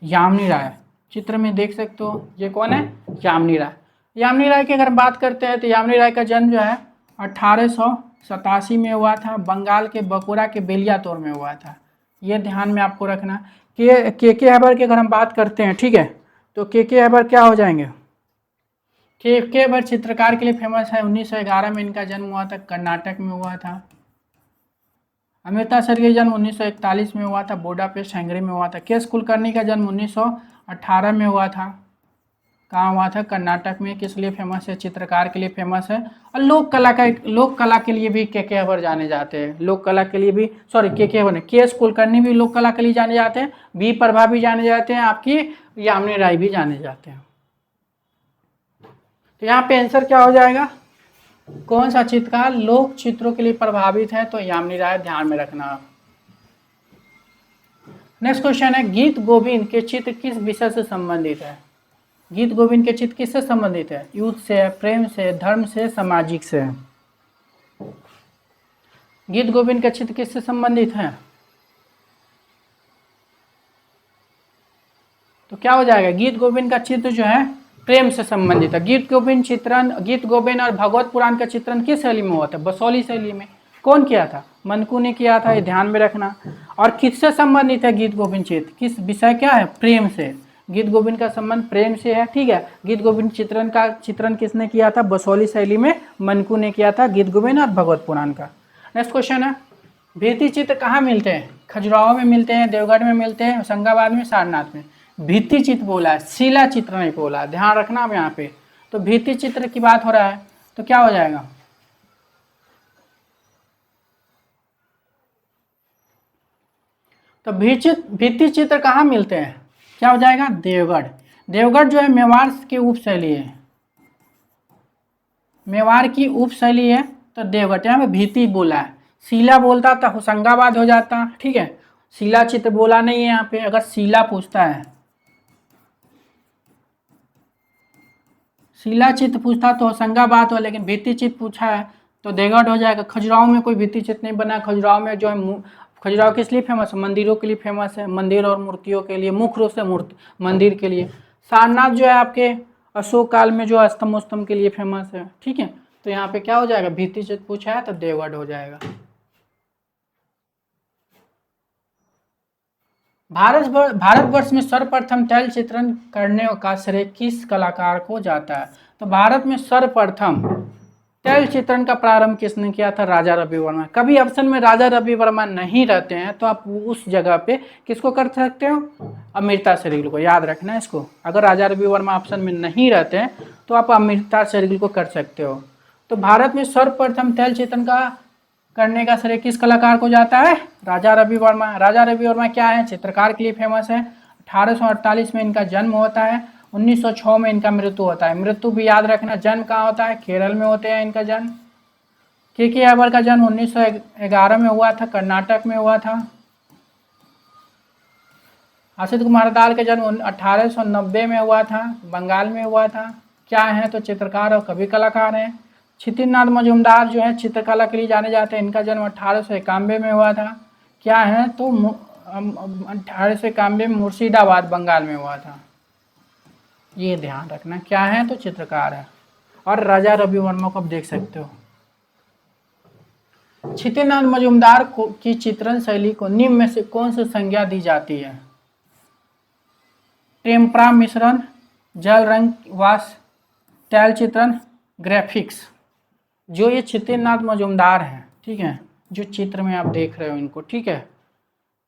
[SPEAKER 1] यामिनी राय। चित्र में देख सकते हो, ये कौन है? यामिनी राय। यामिनी राय की अगर बात करते हैं तो यामिनी राय का जन्म जो है 1887 में हुआ था, बंगाल के बकुरा के बेलियातोर में हुआ था। ये ध्यान में आपको रखना। के हैबर की अगर हम बात करते हैं, ठीक है, तो के हैबर क्या हो जाएंगे? के हैबर चित्रकार के लिए फेमस है। 1911 में इनका जन्म हुआ था, कर्नाटक में हुआ था। अमृता सरगिल जन्म 1941 में हुआ था, बुडापेस्ट हंगरी में हुआ था। के एस कुलकर्णी का जन्म 1918 में हुआ था। कहाँ हुआ था? कर्नाटक में। किस लिए फेमस है? चित्रकार के लिए फेमस है। और लोक कला के लिए भी के अवर जाने जाते हैं। लोक कला के लिए भी, सॉरी के अवर नहीं, के एस कुलकर्णी भी लोक कला के लिए जाने जाते हैं। बी प्रभा भी जाने जाते हैं, आपकी यामिनी राय भी जाने जाते हैं। तो यहाँ पे आंसर क्या हो जाएगा? कौन सा चित्रकार लोक चित्रों के लिए प्रभावित है? तो यामिनी राय, ध्यान में रखना। नेक्स्ट क्वेश्चन है, गीत गोविंद के चित्र किस विषय से संबंधित है? गीत गोविंद के चित्र किससे संबंधित है? युद्ध से, प्रेम से, धर्म से, सामाजिक से? गीत गोविंद का चित्र किससे संबंधित है? तो क्या हो जाएगा? गीत गोविंद का चित्र जो है प्रेम से संबंधित है। गीत गोविंद और भगवत पुराण का चित्रण किस शैली में हुआ था? बसोली शैली में। कौन किया था? मनकू ने किया था, ये ध्यान में रखना। और किससे संबंधित है गीत गोविंद चित्र? किस विषय क्या है? प्रेम से। गीत गोविंद का संबंध प्रेम से है, ठीक है। गीत गोविंद चित्रण किसने किया था? बसोली शैली में मनकू ने किया था, गीत गोविंद और भगवत पुराण का। नेक्स्ट क्वेश्चन है, भित्ति चित्र कहाँ मिलते हैं? खजुराहो में मिलते हैं, देवगढ़ में मिलते हैं, होशंगाबाद में, सारनाथ में। भित्ति चित्र बोला है, शिला चित्र नहीं बोला, ध्यान रखना अब यहाँ पे। तो भित्ति चित्र की बात हो रहा है, तो क्या हो जाएगा? तो भित्ति चित्र कहाँ मिलते हैं? क्या हो जाएगा? देवगढ़। देवगढ़ जो है मेवाड़ की उप शैली है, मेवाड़ की उप शैली है, तो देवगढ़। यहाँ पे भित्ति बोला है, शिला बोलता तो होशंगाबाद हो जाता, ठीक है। शिला चित्र बोला नहीं है यहाँ पे। अगर शिला पूछता है, शिला चित्र पूछता तो होशंगाबाद हो, लेकिन भित्ति चित्र पूछा है तो देवगढ़ हो जाएगा। खजुराहो में कोई भित्ति चित्र नहीं बना। खजुराहो में जो है, खजुराहो किस लिए फेमस है? मंदिरों के लिए फेमस है, मंदिर और मूर्तियों के लिए, मुख्य रूप से मूर्ति मंदिर के लिए। सारनाथ जो है आपके अशोक काल में जो स्तंभ के लिए फेमस है, ठीक है। तो यहाँ पे क्या हो जाएगा? भित्ति चित्र पूछा है तो देवगढ़ हो जाएगा। भारतवर्ष में सर्वप्रथम तैल चित्रण करने का श्रेय किस कलाकार को जाता है? तो भारत में सर्वप्रथम तैल चित्रण का प्रारंभ किसने किया था? राजा रवि वर्मा। कभी ऑप्शन में राजा रवि वर्मा नहीं रहते हैं तो आप उस जगह पे किसको कर सकते हो? अमृता शेरगिल को। याद रखना है इसको। अगर राजा रवि वर्मा ऑप्शन में नहीं रहते हैं तो आप अमृता शेरगिल को कर सकते हो। तो भारत में सर्वप्रथम तैल चित्रण का करने का श्रेय किस कलाकार को जाता है? राजा रवि वर्मा। राजा रवि वर्मा क्या है? चित्रकार के लिए फेमस है। 1848 में इनका जन्म होता है, 1906 में इनका मृत्यु होता है। मृत्यु भी याद रखना, जन्म कहाँ होता है? केरल में होते हैं इनका जन्म। के अवर का जन्म 1911 में हुआ था, कर्नाटक में हुआ था। असित कुमार दाल का जन्म 1890 में हुआ था, बंगाल में हुआ था। क्या है? तो चित्रकार और कवि कलाकार हैं। क्षितिनाथ मजूमदार जो है चित्रकला के लिए जाने जाते हैं, इनका जन्म 1891 में हुआ था। क्या है? तो 1891 में मुर्शिदाबाद बंगाल में हुआ था। ये ध्यान रखना। क्या है? तो चित्रकार है। और राजा रवि वर्मा को आप देख सकते हो। क्षितिनाथ मजूमदार की चित्रण शैली को निम्न में से कौन सी संज्ञा दी जाती है? टेम्परा मिश्रण, जल रंग वाश, तैल चित्रण, ग्राफिक्स। जो ये क्षितिनाथ मजूमदार हैं, ठीक है, जो चित्र में आप देख रहे हो इनको, ठीक है।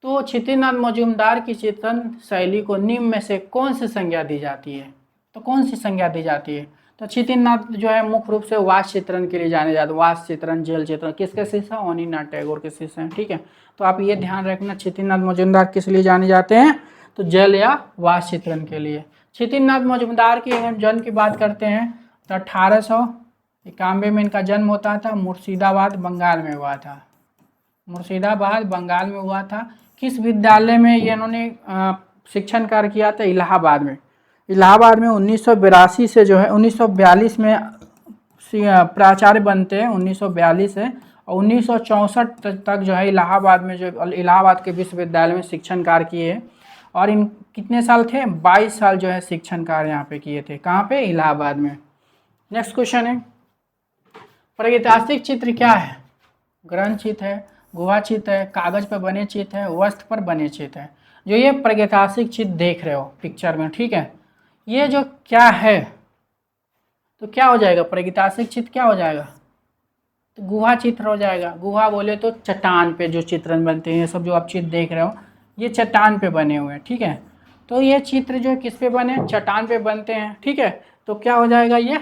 [SPEAKER 1] तो क्षितिनाथ मजूमदार की चित्रण शैली को निम्न में से कौन सी संज्ञा दी जाती है? तो कौन सी संज्ञा दी जाती है? तो क्षितिनाथ जो है मुख्य रूप से वास चित्रण के लिए जाने जाते हैं। वास चित्रण, जल चित्रण किसके शिष्य हैं? अनिनाथ टैगोर के शिष्य हैं, ठीक है। तो आप ये ध्यान रखना, क्षितिनाथ मजूमदार किस लिए जाने जाते हैं? तो जल या वास चित्रण के लिए। क्षितिनाथ मजूमदार की हम जन्म की बात करते हैं तो 1891 में इनका जन्म होता था, मुर्शिदाबाद बंगाल में हुआ था। मुर्शिदाबाद बंगाल में हुआ था। किस विद्यालय में ये इन्होंने शिक्षण कार्य किया था? इलाहाबाद में। इलाहाबाद में 1982 से जो है 1942 में प्राचार्य बनते हैं, 1942 से, और 1964 तक जो है इलाहाबाद में, जो इलाहाबाद के विश्वविद्यालय में शिक्षण कार्य किए। और इन कितने साल थे? 22 साल जो है शिक्षण कार्य यहाँ पे किए थे। कहाँ पे? इलाहाबाद में। नेक्स्ट क्वेश्चन है, प्रागैतिहासिक चित्र क्या है? ग्रंथ चित्र है, गुहा चित्र है, कागज पर बने चित्र है, वस्त्र पर बने चित्र है। जो ये प्रागैतिहासिक चित्र देख रहे हो पिक्चर में, ठीक है, ये जो क्या है, तो क्या हो जाएगा? प्रागैतिहासिक चित्र क्या हो जाएगा? तो गुहा चित्र हो जाएगा। गुहा बोले तो चट्टान पे जो चित्रण बनते हैं, ये सब जो आप चित्र देख रहे हो ये चट्टान पे बने हुए हैं, ठीक है। तो ये चित्र जो है किस पे बने, चट्टान पे बनते हैं, ठीक है। तो क्या हो जाएगा, ये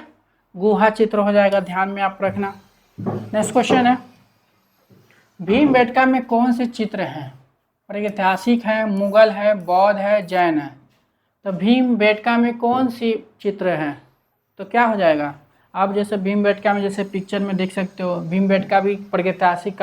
[SPEAKER 1] गुहा चित्र हो जाएगा, ध्यान में आप रखना। नेक्स्ट क्वेश्चन है, भीमबेटका में कौन से चित्र हैं, प्रागैतिहासिक है, मुगल है, बौद्ध है, जैन है। तो भीमबेटका में कौन सी चित्र है, तो क्या हो जाएगा, आप जैसे भीमबेटका में जैसे पिक्चर में देख सकते हो, भीमबेटका भी प्रागैतिहासिक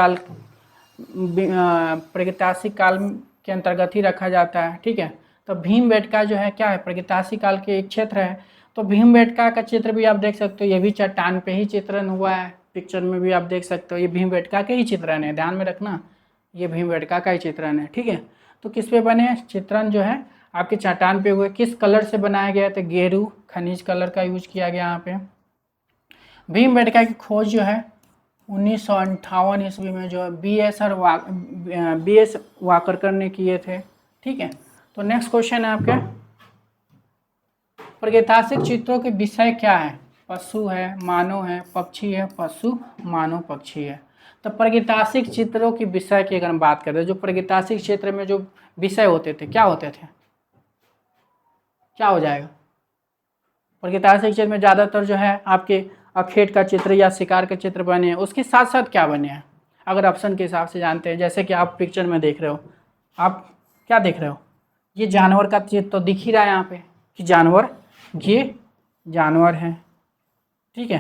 [SPEAKER 1] काल के अंतर्गत ही रखा जाता है, ठीक है। तो भीमबेटका जो है क्या है, प्रागैतिहासिक काल के एक क्षेत्र है। तो भीमबेटका का चित्र भी आप देख सकते हो, ये भी चट्टान पे ही चित्रण हुआ है, पिक्चर में भी आप देख सकते हो, ये भीमबेटका के ही चित्रण है, ध्यान में रखना, ये भीमबेटका का ही चित्रण है, ठीक है। तो किस पे बने चित्रण जो है आपके चट्टान पे हुए, किस कलर से बनाया गया, तो गेरू खनिज कलर का यूज किया गया यहाँ पे। भीमबेटका की खोज जो है 1958 ईस्वी में जो है BS वाकरकर ने किए थे, ठीक है। तो नेक्स्ट क्वेश्चन है आपके, प्रागैतिहासिक चित्रों के विषय क्या है, पशु है, मानव है, पक्षी है, पशु मानव पक्षी है। तो प्रागैतिहासिक चित्रों की विषय की अगर हम बात करें, जो प्रागैतिहासिक क्षेत्र में जो विषय होते थे क्या होते थे, क्या हो जाएगा, प्रागैतिहासिक क्षेत्र में ज़्यादातर जो है आपके अखेट का चित्र या शिकार के चित्र बने हैं, उसके साथ साथ क्या बने हैं, अगर ऑप्शन के हिसाब से जानते हैं, जैसे कि आप पिक्चर में देख रहे हो, आप क्या देख रहे हो, ये जानवर का चित्र तो दिख ही रहा है यहाँ पे कि जानवर, ये जानवर है, ठीक है,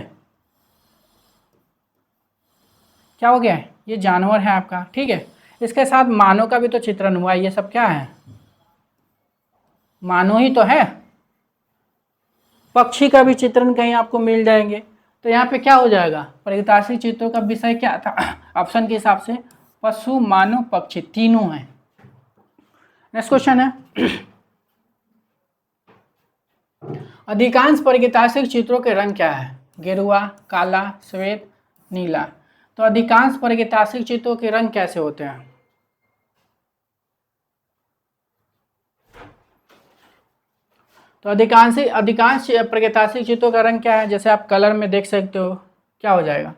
[SPEAKER 1] क्या हो गया है, ये जानवर है आपका, ठीक है। इसके साथ मानव का भी तो चित्रण हुआ है, ये सब क्या है, मानव ही तो है। पक्षी का भी चित्रण कहीं आपको मिल जाएंगे। तो यहाँ पे क्या हो जाएगा, प्रागैतिहासिक चित्रों का विषय क्या था, ऑप्शन के हिसाब से पशु मानव पक्षी तीनों हैं। नेक्स्ट क्वेश्चन है, अधिकांश प्रागैतिहासिक चित्रों के रंग क्या है, गेरुआ, काला, श्वेत, नीला। तो अधिकांश प्रागैतिहासिक चित्रों के रंग कैसे होते हैं, तो अधिकांश प्रागैतिहासिक चित्रों का रंग क्या है, जैसे आप कलर में देख सकते हो, क्या हो जाएगा,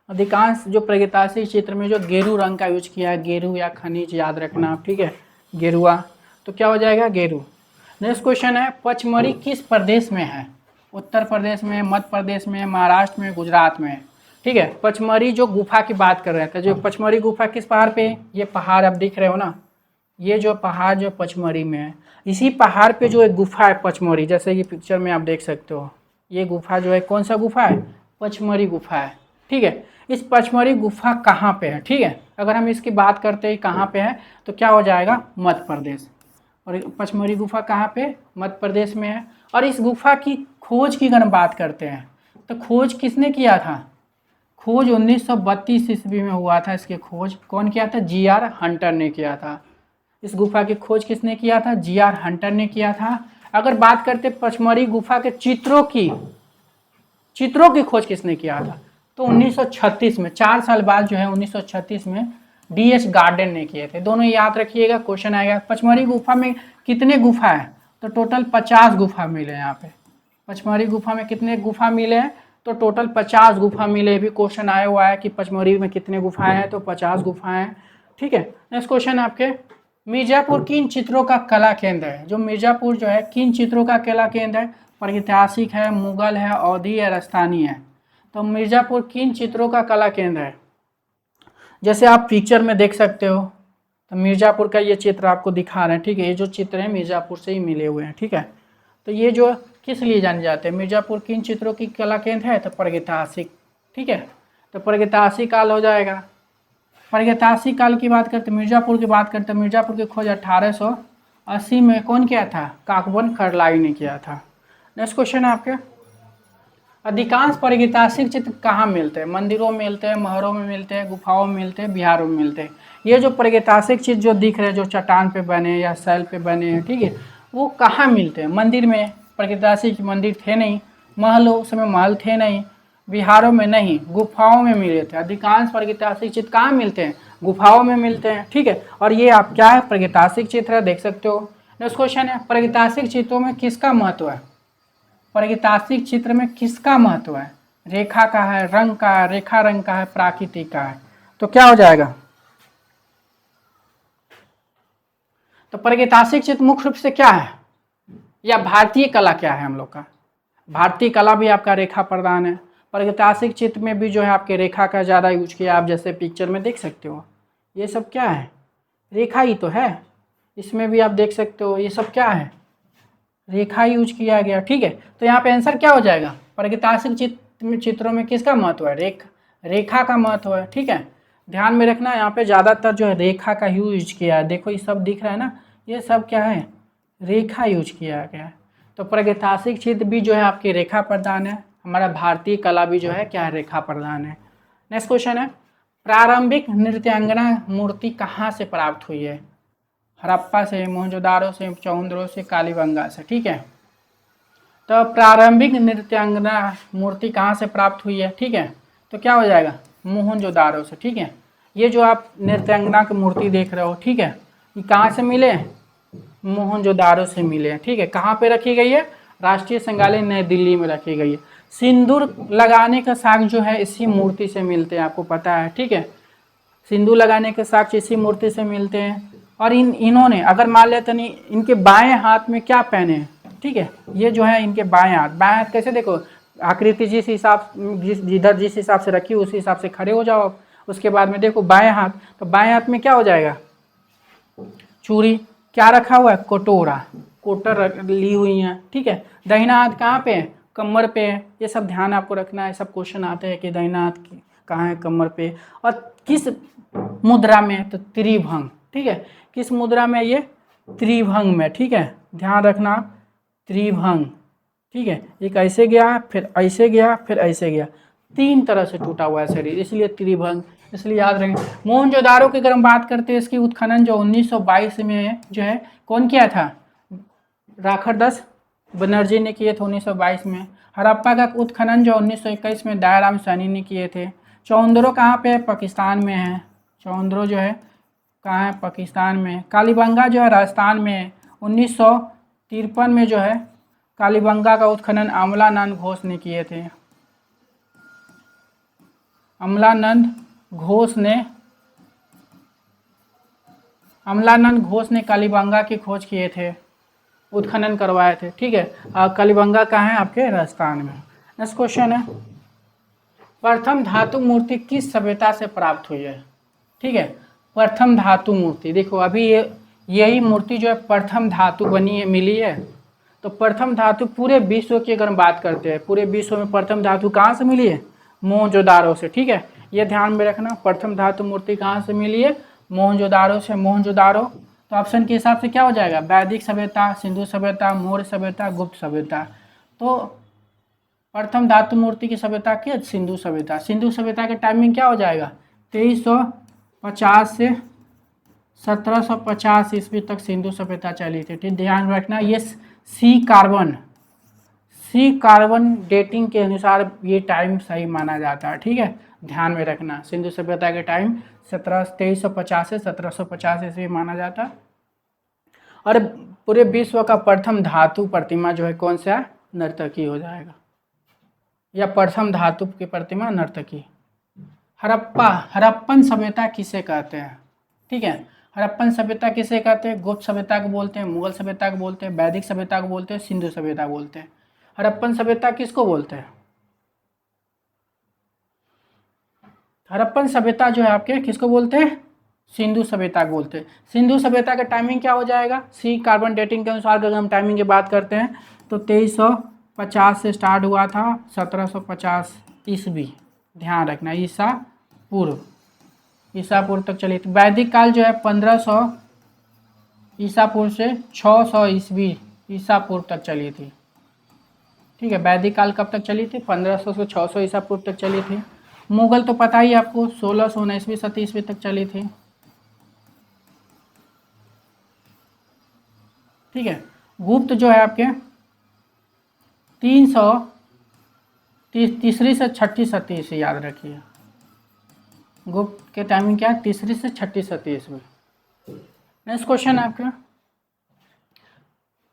[SPEAKER 1] अधिकांश जो प्रागैतिहासिक चित्र में जो गेरू रंग का यूज किया है, गेरू या खनिज याद रखना, ठीक है, गेरुआ, तो क्या हो जाएगा, गेरू। नेक्स्ट क्वेश्चन है, पचमढ़ी किस प्रदेश में है, उत्तर प्रदेश में, मध्य प्रदेश में, महाराष्ट्र में, गुजरात में, ठीक है। पचमढ़ी जो गुफा की बात कर रहे थे, जो पचमढ़ी गुफा किस पहाड़ पे, ये पहाड़ आप दिख रहे हो ना, ये जो पहाड़ जो पचमढ़ी में है, इसी पहाड़ पे जो एक गुफा है पचमढ़ी, जैसे कि पिक्चर में आप देख सकते हो, ये गुफा जो है कौन सा गुफा है, पचमढ़ी गुफा है, ठीक है। इस पचमढ़ी गुफा कहाँ पे है, ठीक है, अगर हम इसकी बात करते हैं कहाँ पे है, तो क्या हो जाएगा, मध्य प्रदेश। और पचमढ़ी गुफा कहाँ पे, मध्य प्रदेश में है। और इस गुफा की खोज की अगर हम बात करते हैं, तो खोज किसने किया था, खोज 1932 ईस्वी में हुआ था, इसकी खोज कौन किया था, GR हंटर ने किया था। इस गुफा की खोज किसने किया था, GR हंटर ने किया था। अगर बात करते पचमढ़ी गुफा के चित्रों की खोज किसने किया था, तो 1936 में, 4 साल बाद जो है 1936 में DS गार्डन ने किए थे। दोनों याद रखिएगा, क्वेश्चन आएगा। पचमढ़ी गुफा में कितने गुफा है, तो टोटल 50 गुफा मिले यहाँ पे। पचमढ़ी गुफा में कितने गुफा मिले हैं, तो टोटल 50 गुफा मिले। भी क्वेश्चन आया हुआ है कि पचमढ़ी में कितने गुफाएं हैं, तो 50 गुफाएं हैं, ठीक है। नेक्स्ट क्वेश्चन आपके, मिर्जापुर किन चित्रों का कला केंद्र है, जो मिर्जापुर जो है किन चित्रों का कला केंद्र है, प्रागैतिहासिक है, मुगल है, अवधी है, राजस्थानी है। तो मिर्जापुर किन चित्रों का कला केंद्र है, जैसे आप पिक्चर में देख सकते हो, तो मिर्जापुर का ये चित्र आपको दिखा रहे हैं, ठीक है। ये जो चित्र है मिर्जापुर से ही मिले हुए हैं, ठीक है। तो ये जो किस लिए जाने जाते हैं, मिर्जापुर किन चित्रों की कला केंद्र है, तो प्रागैतिहासिक, ठीक है। तो प्रागैतिहासिक काल हो जाएगा। प्रागैतिहासिक काल की बात करते, मिर्जापुर की बात करते, मिर्जापुर की खोज 1880 में कौन किया था, काकवन करलाई ने किया था। नेक्स्ट क्वेश्चन है आपके, अधिकांश प्रागैतिहासिक चित्र कहाँ मिलते हैं, मंदिरों में मिलते हैं, महलों में मिलते हैं, गुफाओं में मिलते हैं, बिहारों में मिलते हैं। ये जो प्रागैतिहासिक चित्र जो दिख रहे हैं, जो चट्टान पे बने या शैल पे बने हैं, ठीक है, वो कहाँ मिलते हैं, मंदिर में, प्रागैतिहासिक मंदिर थे नहीं, महलों उस समय महल थे नहीं, बिहारों में नहीं, गुफाओं में मिले थे। अधिकांश प्रागैतिहासिक चित्र कहाँ मिलते हैं, गुफाओं में मिलते हैं, ठीक है। और ये आप क्या है, प्रागैतिहासिक चित्र है, देख सकते हो। नेक्स्ट क्वेश्चन है, प्रागैतिहासिक चित्रों में किसका महत्व है, प्रागैतिहासिक चित्र में किसका महत्व है, रेखा का है, रंग का है, रेखा रंग का है, प्राकृतिक का है। तो क्या हो जाएगा, तो प्रागैतिहासिक चित्र मुख्य रूप से क्या है, या भारतीय कला क्या है हम लोग का? भारतीय कला भी आपका रेखा प्रदान है। प्रागैतिहासिक चित्र में भी जो है आपके रेखा का ज़्यादा यूज किया, आप जैसे पिक्चर में देख सकते हो, ये सब क्या है? रेखा ही तो है। इसमें भी आप देख सकते हो, ये सब क्या है? रेखा यूज किया गया। ठीक है, तो यहाँ पे आंसर क्या हो जाएगा? प्रागैतिहासिक चित्रों में किसका महत्व है? रेखा का महत्व है। ठीक है, ध्यान में रखना, यहाँ पे ज़्यादातर जो है रेखा का यूज किया है। देखो ये सब दिख रहा है ना, ये सब क्या है? रेखा यूज किया गया है। तो प्रागैतिहासिक चित्र भी जो है आपकी रेखा प्रधान है। हमारा भारतीय कला भी जो है क्या है? रेखा प्रधान है। नेक्स्ट क्वेश्चन है, प्रारंभिक नृत्यांगना मूर्ति कहाँ से प्राप्त हुई है? हड़प्पा से, मोहनजोदारो से, चौंद्रो से, कालीबंगा से। ठीक है, तो प्रारंभिक नृत्यांगना मूर्ति कहाँ से प्राप्त हुई है? ठीक है, तो क्या हो जाएगा? मोहनजोदारो से। ठीक है, ये जो आप नृत्यांगना की मूर्ति देख रहे हो, ठीक है, ये कहाँ से मिले? मोहनजोदारो से मिले हैं। ठीक है, कहाँ पे रखी गई है? राष्ट्रीय संग्रहालय नई दिल्ली में रखी गई है। सिंदूर लगाने का साक्ष्य जो है इसी मूर्ति से मिलते हैं, आपको पता है। ठीक है, सिंदूर लगाने के साक्ष्य इसी मूर्ति से मिलते हैं। और इन्होंने अगर मान लेते नहीं, इनके बाएं हाथ में क्या पहने हैं? ठीक है, ये जो है इनके बाएं हाथ कैसे? देखो आकृति जिस हिसाब से रखी उसी हिसाब से खड़े हो जाओ। उसके बाद में देखो बाएं हाथ, तो बाएं हाथ में क्या हो जाएगा? चूड़ी। क्या रखा हुआ है? कटोरा, कोटर ली हुई हैं। ठीक है, दाहिना हाथ कहाँ पे है? कमर पे है। ये सब ध्यान आपको रखना है, सब क्वेश्चन आते हैं कि दाहिना हाथ कहाँ है? कमर पे। और किस मुद्रा में? तो त्रिभंग। ठीक है, किस मुद्रा में? ये त्रिभंग में। ठीक है, ध्यान रखना, त्रिभंग। ठीक है, एक ऐसे गया, फिर ऐसे गया, फिर ऐसे गया, 3 तरह से टूटा हुआ है शरीर, इसलिए त्रिभंग। इसलिए याद रखें। मोहनजोदारो की अगर हम बात करते हैं, इसकी उत्खनन जो 1922 में जो है कौन किया था? राखरदास बनर्जी ने किए थे 1922 में। हड़प्पा का उत्खनन जो 1921 में दयाराम सैनी ने किए थे। चौंद्रो कहाँ पे है? पाकिस्तान में है। चौंद्रो जो है कहाँ है? पाकिस्तान में। कालीबंगा जो है राजस्थान में है। 1953 में जो है कालीबंगा का उत्खनन अमलानंद घोष ने किए थे। अमलानंद घोष ने कालीबंगा की खोज किए थे, उत्खनन करवाए थे। ठीक है, कालीबंगा कहाँ है? आपके राजस्थान में। नेक्स्ट क्वेश्चन है, प्रथम धातु मूर्ति किस सभ्यता से प्राप्त हुई है? ठीक है, प्रथम धातु मूर्ति, देखो अभी यही मूर्ति जो है प्रथम धातु बनी है, मिली है। तो प्रथम धातु पूरे विश्व की अगर हम बात करते हैं, पूरे विश्व में प्रथम धातु कहाँ से मिली है? मोहनजोदारो से। ठीक है, ये ध्यान में रखना, प्रथम धातु मूर्ति कहाँ से मिली है? मोहनजोदारो से। मोहनजोदारो, तो ऑप्शन के हिसाब से क्या हो जाएगा? वैदिक सभ्यता, सिंधु सभ्यता, मौर्य सभ्यता, गुप्त सभ्यता। तो प्रथम धातु मूर्ति की सभ्यता क्या? सिंधु सभ्यता। सिंधु सभ्यता के टाइमिंग क्या हो जाएगा? 2350 से 1750 ईस्वी तक सिंधु सभ्यता चली थी। ठीक, ध्यान रखना, ये सी कार्बन डेटिंग के अनुसार ये टाइम सही माना जाता है। ठीक है, ध्यान में रखना, सिंधु सभ्यता के टाइम 2350 से 1750 ईस्वी माना जाता है। और पूरे विश्व का प्रथम धातु प्रतिमा जो है कौन सा है? नर्तकी हो जाएगा, या प्रथम धातु की प्रतिमा नर्तकी। हड़प्पन सभ्यता किसे कहते हैं? ठीक है, हड़प्पन सभ्यता किसे कहते हैं? गुप्त सभ्यता को बोलते हैं, मुगल सभ्यता को बोलते हैं, वैदिक सभ्यता को बोलते हैं, सिंधु सभ्यता को बोलते हैं। हड़प्पन सभ्यता किसको बोलते हैं? हड़प्पन सभ्यता जो है आपके किसको बोलते हैं? सिंधु सभ्यता को बोलते हैं। सिंधु सभ्यता का टाइमिंग क्या हो जाएगा? सी कार्बन डेटिंग के अनुसार अगर हम टाइमिंग की बात करते हैं तो 2350 से स्टार्ट हुआ था, 1750 ईस्वी। ध्यान रखना, ईसा पूर्व तक चली थी। वैदिक काल जो है 1500 ईसा पूर्व से 600 ईस्वी ईसा पूर्व तक चली थी। ठीक है, वैदिक काल कब तक चली थी? 1500 से 600 ईसा पूर्व तक चली थी। मुगल तो पता ही आपको 1619वीं 17वीं तक चली थी। ठीक है, गुप्त जो है आपके 330 से 6 सदी ईस्वी, याद रखिए। गुप्त के टाइमिंग क्या है? 3 से 6 सदी ईस्वी। नेक्स्ट क्वेश्चन है आपका,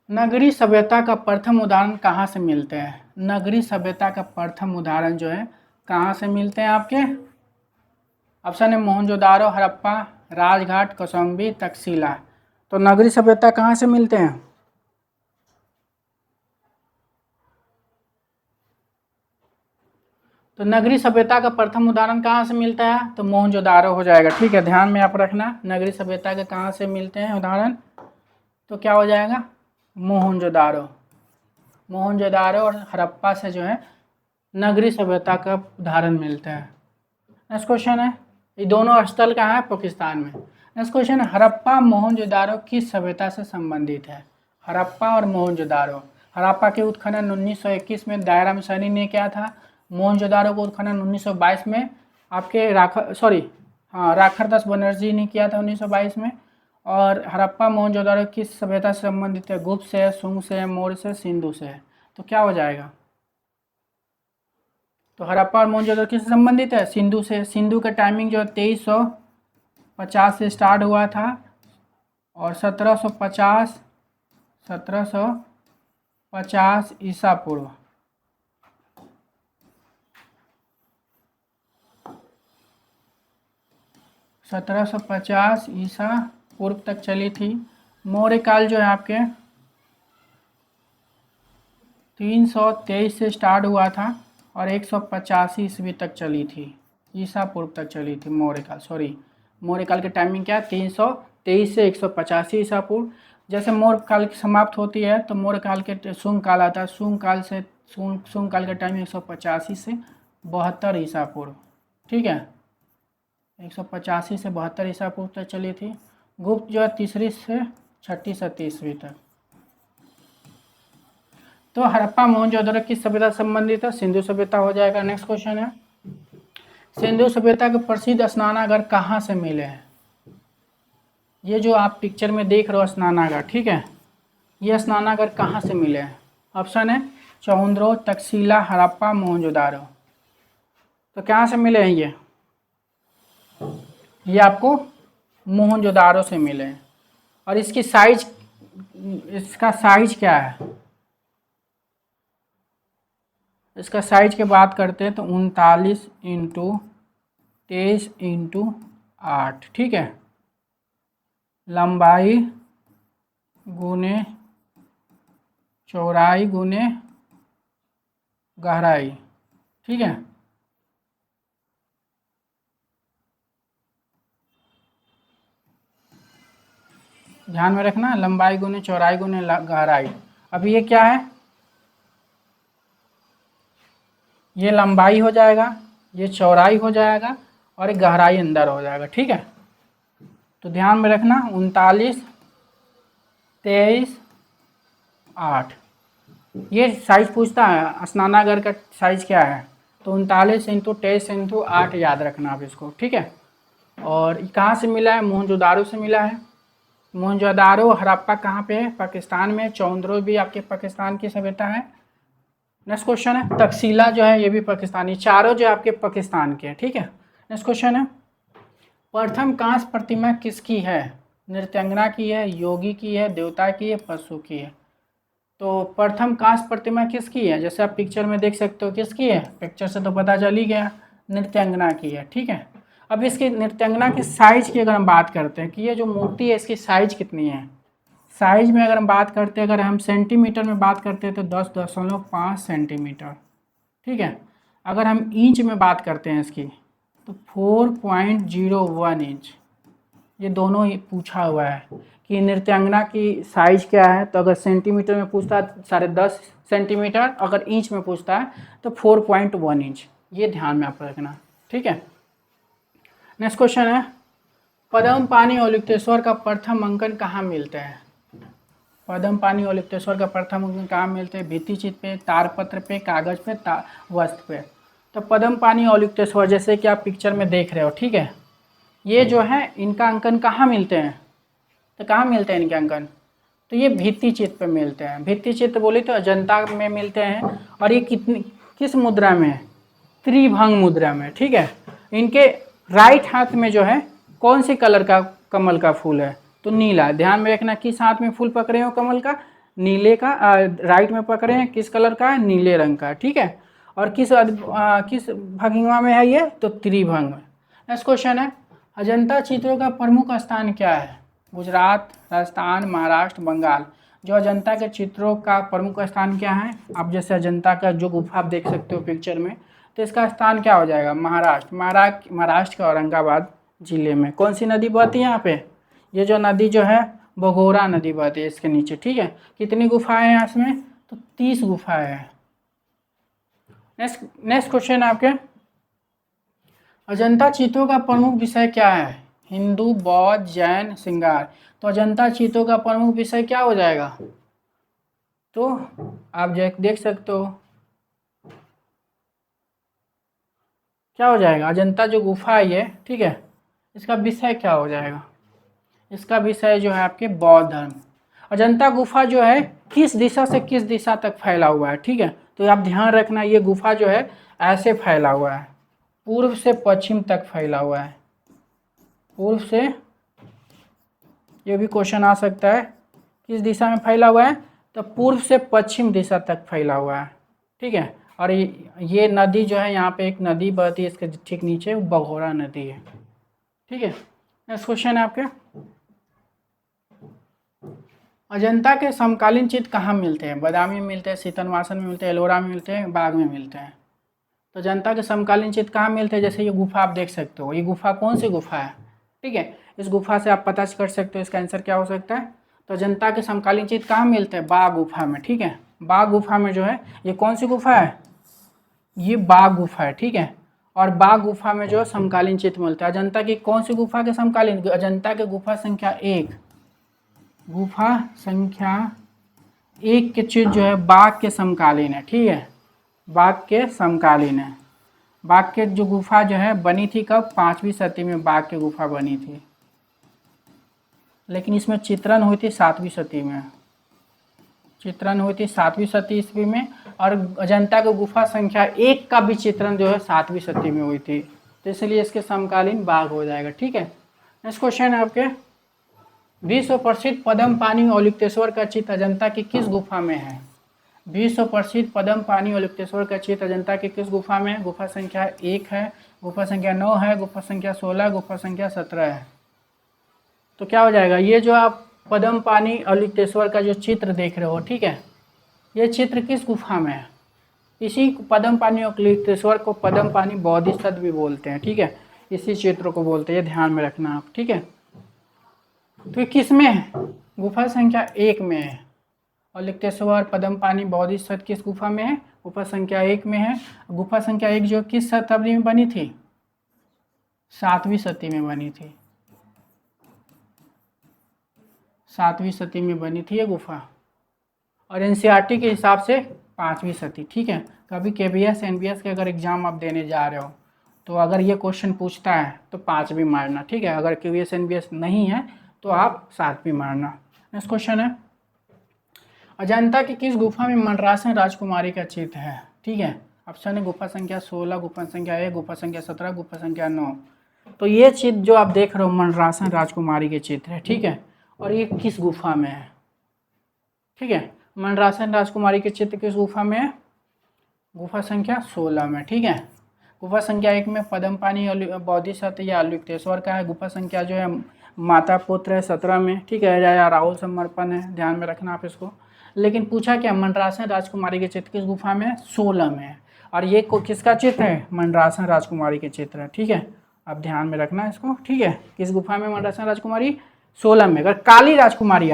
[SPEAKER 1] नगरी सभ्यता का प्रथम उदाहरण कहाँ से मिलते हैं? नगरी सभ्यता का प्रथम उदाहरण जो है कहाँ से मिलते हैं आपके? ऑप्शन है मोहनजोदारो, हड़प्पा, राजघाट, कौशाम्बी, तक्षशिला। तो नगरी सभ्यता कहाँ से मिलते हैं? तो नगरी सभ्यता का प्रथम उदाहरण कहाँ से मिलता है? तो मोहनजोदारो हो जाएगा। ठीक है, ध्यान में आप रखना, नगरी सभ्यता के कहाँ से मिलते हैं उदाहरण? तो क्या हो जाएगा? मोहनजोदारो। मोहनजोदारो और हड़प्पा से जो है नगरी सभ्यता का उदाहरण मिलता है। नेक्स्ट क्वेश्चन है, ये दोनों स्थल कहाँ है? पाकिस्तान में। नेक्स्ट क्वेश्चन है, हड़प्पा मोहनजोदारो किस सभ्यता से संबंधित है? हड़प्पा और मोहनजोदारो। हड़प्पा के उत्खनन 1921 में दायरा मिसानी ने किया था। मोहनजोदारो को उत्खनन 1922 में आपके राखरदास बनर्जी ने किया था 1922 में। और हड़प्पा मोहनजोदारो किस सभ्यता से संबंधित है? गुप्त से, शुंग से, मौर्य से, सिंधु से। तो क्या हो जाएगा? तो हड़प्पा और मोहनजोदड़ो किससे संबंधित है? सिंधु से। सिंधु का टाइमिंग जो है 2350 से स्टार्ट हुआ था और 1750 ईसा पूर्व 1750 ईसा पूर्व तक चली थी। मौर्य काल जो है आपके 323 से स्टार्ट हुआ था और 185 ईस्वी तक चली थी, ईसा पूर्व तक चली थी मौर्य काल। मौर्य काल की टाइमिंग क्या है? 323 से 185 ईसा पूर्व। जैसे मौर्य काल की समाप्त होती है तो मौर्य काल के शुंग काल आता है। शुंग काल का टाइम 185 से 72 ईसा पूर्व। ठीक है, 185 से 72 ईसा पूर्व तक चली थी। गुप्त जो है 3री से 6ठी 7वीं ईस्वी तक। तो हड़प्पा मोहनजोदड़ो किस सभ्यता संबंधित है? सिंधु सभ्यता हो जाएगा। नेक्स्ट क्वेश्चन है, सिंधु सभ्यता के प्रसिद्ध स्नानागार कहाँ से मिले हैं? ये जो आप पिक्चर में देख रहे हो स्नानागार, ठीक है, ये स्नानागार कहाँ से मिले हैं? ऑप्शन है चौंद्रो, तक्षशिला, हड़प्पा, मोहनजोदारो। तो कहाँ से मिले हैं ये आपको मोहनजोदारो से मिले हैं। और इसका साइज क्या है? इसका साइज की बात करते हैं तो 39 × 23 × 8। ठीक है, लंबाई गुने चौड़ाई गुने गहराई। ठीक है, ध्यान में रखना, लंबाई गुने चौड़ाई गुने गहराई। अभी ये क्या है? ये लंबाई हो जाएगा, ये चौड़ाई हो जाएगा और एक गहराई अंदर हो जाएगा। ठीक है, तो ध्यान में रखना 39, 23, 8 ये साइज पूछता है स्नानागार का साइज क्या है? तो 39 × 23 × 8 याद रखना आप इसको। ठीक है, और कहाँ से मिला है? मोहनजोदारो से मिला है। मोहनजोदारो हड़प्पा कहाँ पे है? पाकिस्तान में। चौंद्रो भी आपके पाकिस्तान की सभ्यता है। नेक्स्ट क्वेश्चन है, तक्षशिला जो है ये भी पाकिस्तानी, चारों जो आपके पाकिस्तान के हैं। ठीक है, नेक्स्ट क्वेश्चन है, प्रथम कांस्य प्रतिमा किसकी है? नृत्यांगना की है, योगी की है, देवता की है, पशु की है। तो प्रथम कांस्य प्रतिमा किसकी है? जैसे आप पिक्चर में देख सकते हो, किसकी है? पिक्चर से तो पता चल ही गया, नृत्यांगना की है। ठीक है, अब इसकी नृत्यांगना की साइज की अगर हम बात करते हैं कि ये जो मूर्ति है इसकी साइज कितनी है? साइज में अगर हम बात करते हैं, अगर हम सेंटीमीटर में बात करते हैं तो 10.5 सेंटीमीटर। ठीक है, अगर हम इंच में बात करते हैं इसकी तो 4.01 इंच। ये दोनों ही पूछा हुआ है कि नृत्यांगना की साइज क्या है। तो अगर सेंटीमीटर में पूछता है 10.5 सेंटीमीटर, अगर इंच में पूछता है तो 4.1 इंच। ये ध्यान में आप रखना। ठीक है, नेक्स्ट क्वेश्चन है, पद्मपाणि और लुक्तेश्वर का प्रथम अंकन कहाँ मिलते हैं? पद्मपाणि और लुक्तेश्वर का प्रथम अंकन कहाँ मिलते हैं? भित्ति चित्र पे, तारपत्र पे, कागज पे, वस्त्र पे। तो पद्मपाणि और लुक्तेश्वर जैसे कि आप पिक्चर में देख रहे हो, ठीक है, ये जो है इनका अंकन कहाँ मिलते हैं? तो कहाँ मिलते हैं इनके अंकन? तो ये भित्ति चित्र पे मिलते हैं। भित्ति चित्र बोले तो अजंता में मिलते हैं। और ये किस मुद्रा में है? त्रिभंग मुद्रा में। ठीक है, इनके राइट हाथ में जो है कौन सी कलर का कमल का फूल है? तो नीला। ध्यान में रखना, किस हाथ में फूल पकड़े हो कमल का? नीले का। राइट में पकड़े हैं, किस कलर का है? नीले रंग का। ठीक है, और किस भंगिमा में है ये? तो त्रिभंग में। नेक्स्ट क्वेश्चन है, अजंता चित्रों का प्रमुख स्थान क्या है? गुजरात, राजस्थान, महाराष्ट्र, बंगाल। जो अजंता के चित्रों का प्रमुख स्थान क्या है? आप जैसे अजंता का जो गुफा आप देख सकते हो पिक्चर में, तो इसका स्थान क्या हो जाएगा? महाराष्ट्र। महाराष्ट्र के औरंगाबाद जिले में कौन सी नदी बहती है यहाँ पे? ये जो नदी जो है भगोरा नदी बहती है इसके नीचे, ठीक है। कितनी गुफाएं हैं इसमें? तो 30 गुफाएं हैं। नेक्स्ट क्वेश्चन है आपके, अजंता चीतों का प्रमुख विषय क्या है? हिंदू, बौद्ध, जैन, श्रृंगार। तो अजंता चीतों का प्रमुख विषय क्या हो जाएगा? तो आप देख सकते हो क्या हो जाएगा? अजंता जो गुफा है ये, ठीक है, इसका विषय क्या हो जाएगा? इसका विषय जो है आपके बौद्ध धर्म। अजंता गुफा जो है किस दिशा से किस दिशा तक फैला हुआ है, ठीक है। तो आप ध्यान रखना, ये गुफा जो है ऐसे फैला हुआ है, पूर्व से पश्चिम तक फैला हुआ है। पूर्व से, ये भी क्वेश्चन आ सकता है, किस दिशा में फैला हुआ है? तो पूर्व से पश्चिम दिशा तक फैला हुआ है, ठीक है। और ये नदी जो है, यहाँ पे एक नदी बहती है इसके ठीक नीचे, बघोरा नदी है, ठीक है। नेक्स्ट क्वेश्चन है आपके, अजंता के समकालीन चित्र कहाँ मिलते हैं? बादामी में मिलते हैं, सीतनवासन में मिलते हैं, एलोरा में मिलते हैं, बाग में मिलते हैं। तो अजंता के समकालीन चित्र कहाँ मिलते हैं? जैसे ये गुफा आप देख सकते हो, ये गुफा कौन सी गुफा है, ठीक है। इस गुफा से आप पता कर सकते हो इसका आंसर क्या हो सकता है। तो अजंता के समकालीन चित्र कहाँ मिलते हैं? बाग गुफा में, ठीक है। बाग गुफा में जो है, ये कौन सी गुफा है? ये बाग गुफा है, ठीक है। और बाग गुफा में जो समकालीन चित्र मिलता है। अजंता की कौन सी गुफा के समकालीन? अजंता के गुफा संख्या 1, गुफा संख्या 1 के चित्र जो है बाग के समकालीन है, ठीक है। बाग के समकालीन है। बाग के जो गुफा जो है बनी थी कब? 5वीं सदी में बाग की गुफा बनी थी, लेकिन इसमें चित्रण हुई थी 7वीं सदी में। चित्रण हुई थी 7वीं सदी ईस्वी में, और अजंता की गुफा संख्या 1 का भी चित्रण जो है 7वीं सदी में हुई थी, तो इसलिए इसके समकालीन बाग हो जाएगा, ठीक है। नेक्स्ट क्वेश्चन है आपके, विश्व प्रसिद्ध पद्मपानी और लिप्तेश्वर का चित्र अजंता की किस गुफा में है? विश्व प्रसिद्ध पद्मपानी और लिप्तेश्वर का चित्र अजंता की किस गुफा में? गुफा संख्या 1 है, गुफा संख्या 9 है, गुफा संख्या 16, गुफा संख्या 17 है। तो क्या हो जाएगा? ये जो आप पद्मपानी और लिप्तेश्वर का जो चित्र देख रहे हो, ठीक है, ये चित्र किस गुफा में है? इसी पद्मपानी और लिप्तेश्वर को पद्मपानी बोधिसत्व भी बोलते हैं, ठीक है। इसी चित्र को बोलते हैं, ध्यान में रखना आप, ठीक है। तो ये किस में है? गुफा संख्या 1 में है। और लिप्तेश्वर पद्मपानी बोधिसत्व किस गुफा में है? गुफा संख्या 1 में है। गुफा संख्या 1 जो किस शताब्दी में बनी थी? 7वीं सदी में बनी थी। 7वीं सदी में बनी थी ये गुफा, और एनसीईआरटी के हिसाब से 5वीं सदी, ठीक है। कभी केबीएस एनबीएस के अगर एग्जाम आप देने जा रहे हो, तो अगर ये क्वेश्चन पूछता है तो 5वीं मारना, ठीक है। अगर केबीएस एनबीएस नहीं है तो आप 7वीं मारना। नेक्स्ट क्वेश्चन है, अजंता की किस गुफा में मंडरासन राजकुमारी का चित्र है? ठीक है, ऑप्शन है गुफा संख्या 16, गुफा संख्या 1, गुफा संख्या 17, गुफा संख्या 9। तो ये चित्र जो आप देख रहे हो मंडरासन राजकुमारी के चित्र है, ठीक है। और ये किस गुफा में है? ठीक है, मंडरासन राजकुमारी के चित्र किस गुफा में है? गुफा संख्या 16 में, ठीक है। गुफा संख्या 1 में पद्मपानी बोधिसत्व या लिप्तेश्वर का है। गुफा संख्या जो है माता पुत्र है 17 में, ठीक है, या राहुल समर्पण है, ध्यान में रखना आप इसको। लेकिन पूछा क्या, मंडरासन राजकुमारी के चित्र किस गुफा में है? 16 में है। और ये किसका चित्र है? मंडरासन राजकुमारी के चित्र है, ठीक है। आप ध्यान में रखना इसको, ठीक है। किस गुफा में मंडरासन राजकुमारी? 16 में। अगर काली राजकुमारी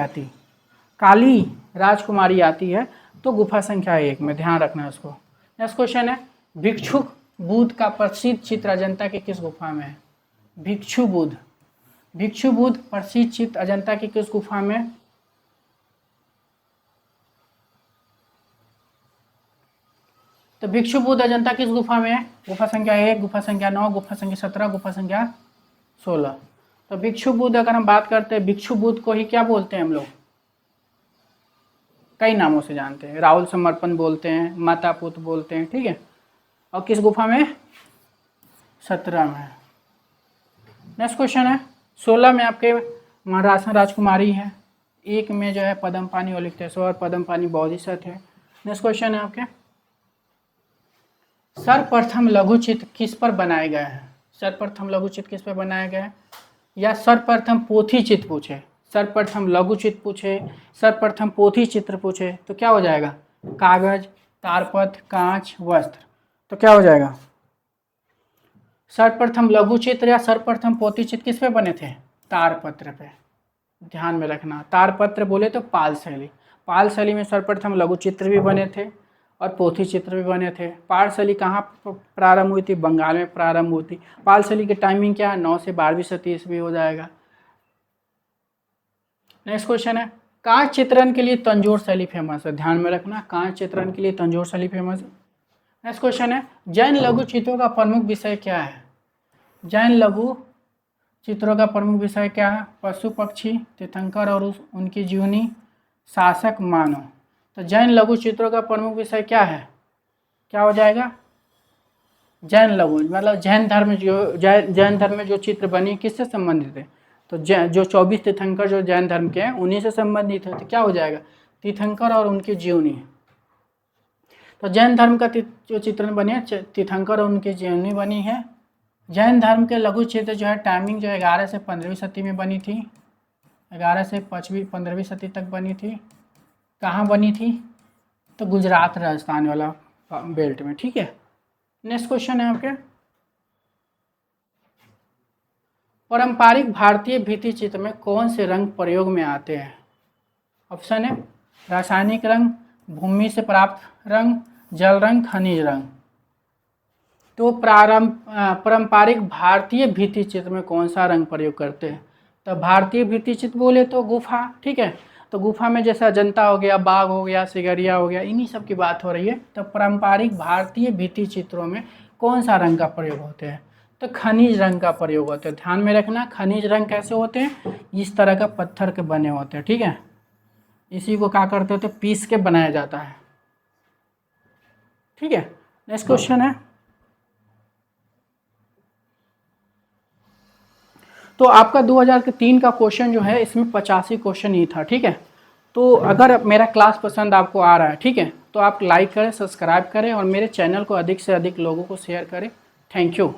[SPEAKER 1] आती है तो गुफा संख्या 1 में, ध्यान रखना इसको। नेक्स्ट क्वेश्चन है, भिक्षुक बुद्ध का प्रसिद्ध चित्र अजंता के किस गुफा में है? भिक्षु बुद्ध प्रसिद्ध चित्र अजंता की किस गुफा में? तो भिक्षु बुद्ध अजंता किस गुफा में है? गुफा संख्या 1, गुफा संख्या 9, गुफा संख्या 17, गुफा संख्या 16। तो भिक्षु बुद्ध अगर हम बात करते हैं, भिक्षु बुद्ध को ही क्या बोलते हैं हम लोग? कई नामों से जानते हैं, राहुल समर्पण बोलते हैं, माता पुत्र बोलते हैं, ठीक है। और किस गुफा में? 17 में। नेक्स्ट क्वेश्चन है, 16 में आपके मंडरासन राजकुमारी है, 1 में जो है पद्मपानी और लिप्तेश्वर पद्मपानी बोधिसत्व है। नेक्स्ट क्वेश्चन है आपके, सर्वप्रथम लघु चित्र किस पर बनाए गए हैं? सर्वप्रथम लघु चित्र किस पर बनाए गए हैं? या सर्वप्रथम पोथी चित्र पूछे, सर्वप्रथम लघु चित्र पूछे, सर्वप्रथम पोथी चित्र पूछे, तो क्या हो जाएगा? कागज, तारपत्र, कांच, वस्त्र। तो क्या हो जाएगा? सर्वप्रथम लघु चित्र या सर्वप्रथम पोथी चित्र किस पे बने थे? तारपत्र पे। ध्यान में रखना, तारपत्र बोले तो पाल शैली, पाल शैली में सर्वप्रथम लघु चित्र भी बने थे और पोथी चित्र भी बने थे। पाल शैली कहाँ प्रारंभ हुई थी? बंगाल में प्रारंभ हुई थी। पाल शैली की टाइमिंग क्या है? 9 से 12वीं शती ईस्वी हो जाएगा। नेक्स्ट क्वेश्चन है, कांच चित्रण के लिए तंजोर शैली फेमस है। ध्यान में रखना, कांच चित्रण के लिए तंजोर शैली फेमस है। नेक्स्ट क्वेश्चन है, जैन लघु चित्रों का प्रमुख विषय क्या है? जैन लघु चित्रों का प्रमुख विषय क्या है? पशु पक्षी, तीर्थंकर और उनकी जीवनी, शासक, मानव। तो जैन लघु चित्रों का प्रमुख विषय क्या है? क्या हो जाएगा? जैन लघु मतलब जैन धर्म, जो जैन धर्म में जो चित्र बनी किससे संबंधित है? तो जो 24 तीर्थंकर जो जैन धर्म के हैं उन्हीं से संबंधित है। तो क्या हो जाएगा? तीर्थंकर और उनकी जीवनी। तो जैन धर्म का जो चित्रण बनी है तीर्थंकर और उनकी जीवनी बनी है। जैन धर्म के लघु चित्र जो है टाइमिंग जो 11 से 15वीं शती में बनी थी, 11 से 15वीं शती तक बनी थी। कहाँ बनी थी? तो गुजरात राजस्थान वाला बेल्ट में। ठीक है, नेक्स्ट क्वेश्चन है आपके, पारंपरिक भारतीय भित्ति चित्र में कौन से रंग प्रयोग में आते हैं? ऑप्शन है रासायनिक रंग, भूमि से प्राप्त रंग, जल रंग, खनिज रंग। तो पारंपरिक भारतीय भित्ति चित्र में कौन सा रंग प्रयोग करते हैं? तो भारतीय भित्ति चित्र बोले तो गुफा। ठीक है, तो गुफा में जैसा अजंता हो गया, बाघ हो गया, सिगरिया हो गया, इन्हीं सब की बात हो रही है। तो पारंपरिक भारतीय भित्ति चित्रों में कौन सा रंग का प्रयोग होते हैं? तो खनिज रंग का प्रयोग होता है। ध्यान में रखना, खनिज रंग कैसे होते हैं? इस तरह का पत्थर के बने होते हैं। ठीक है, इसी को क्या करते होते? पीस के बनाया जाता है। ठीक है, नेक्स्ट क्वेश्चन है, तो आपका 2003 का क्वेश्चन जो है इसमें 85 क्वेश्चन ही था। ठीक है, तो अगर मेरा क्लास पसंद आपको आ रहा है, ठीक है, तो आप लाइक करें, सब्सक्राइब करें और मेरे चैनल को अधिक से अधिक लोगों को शेयर करें। Thank you.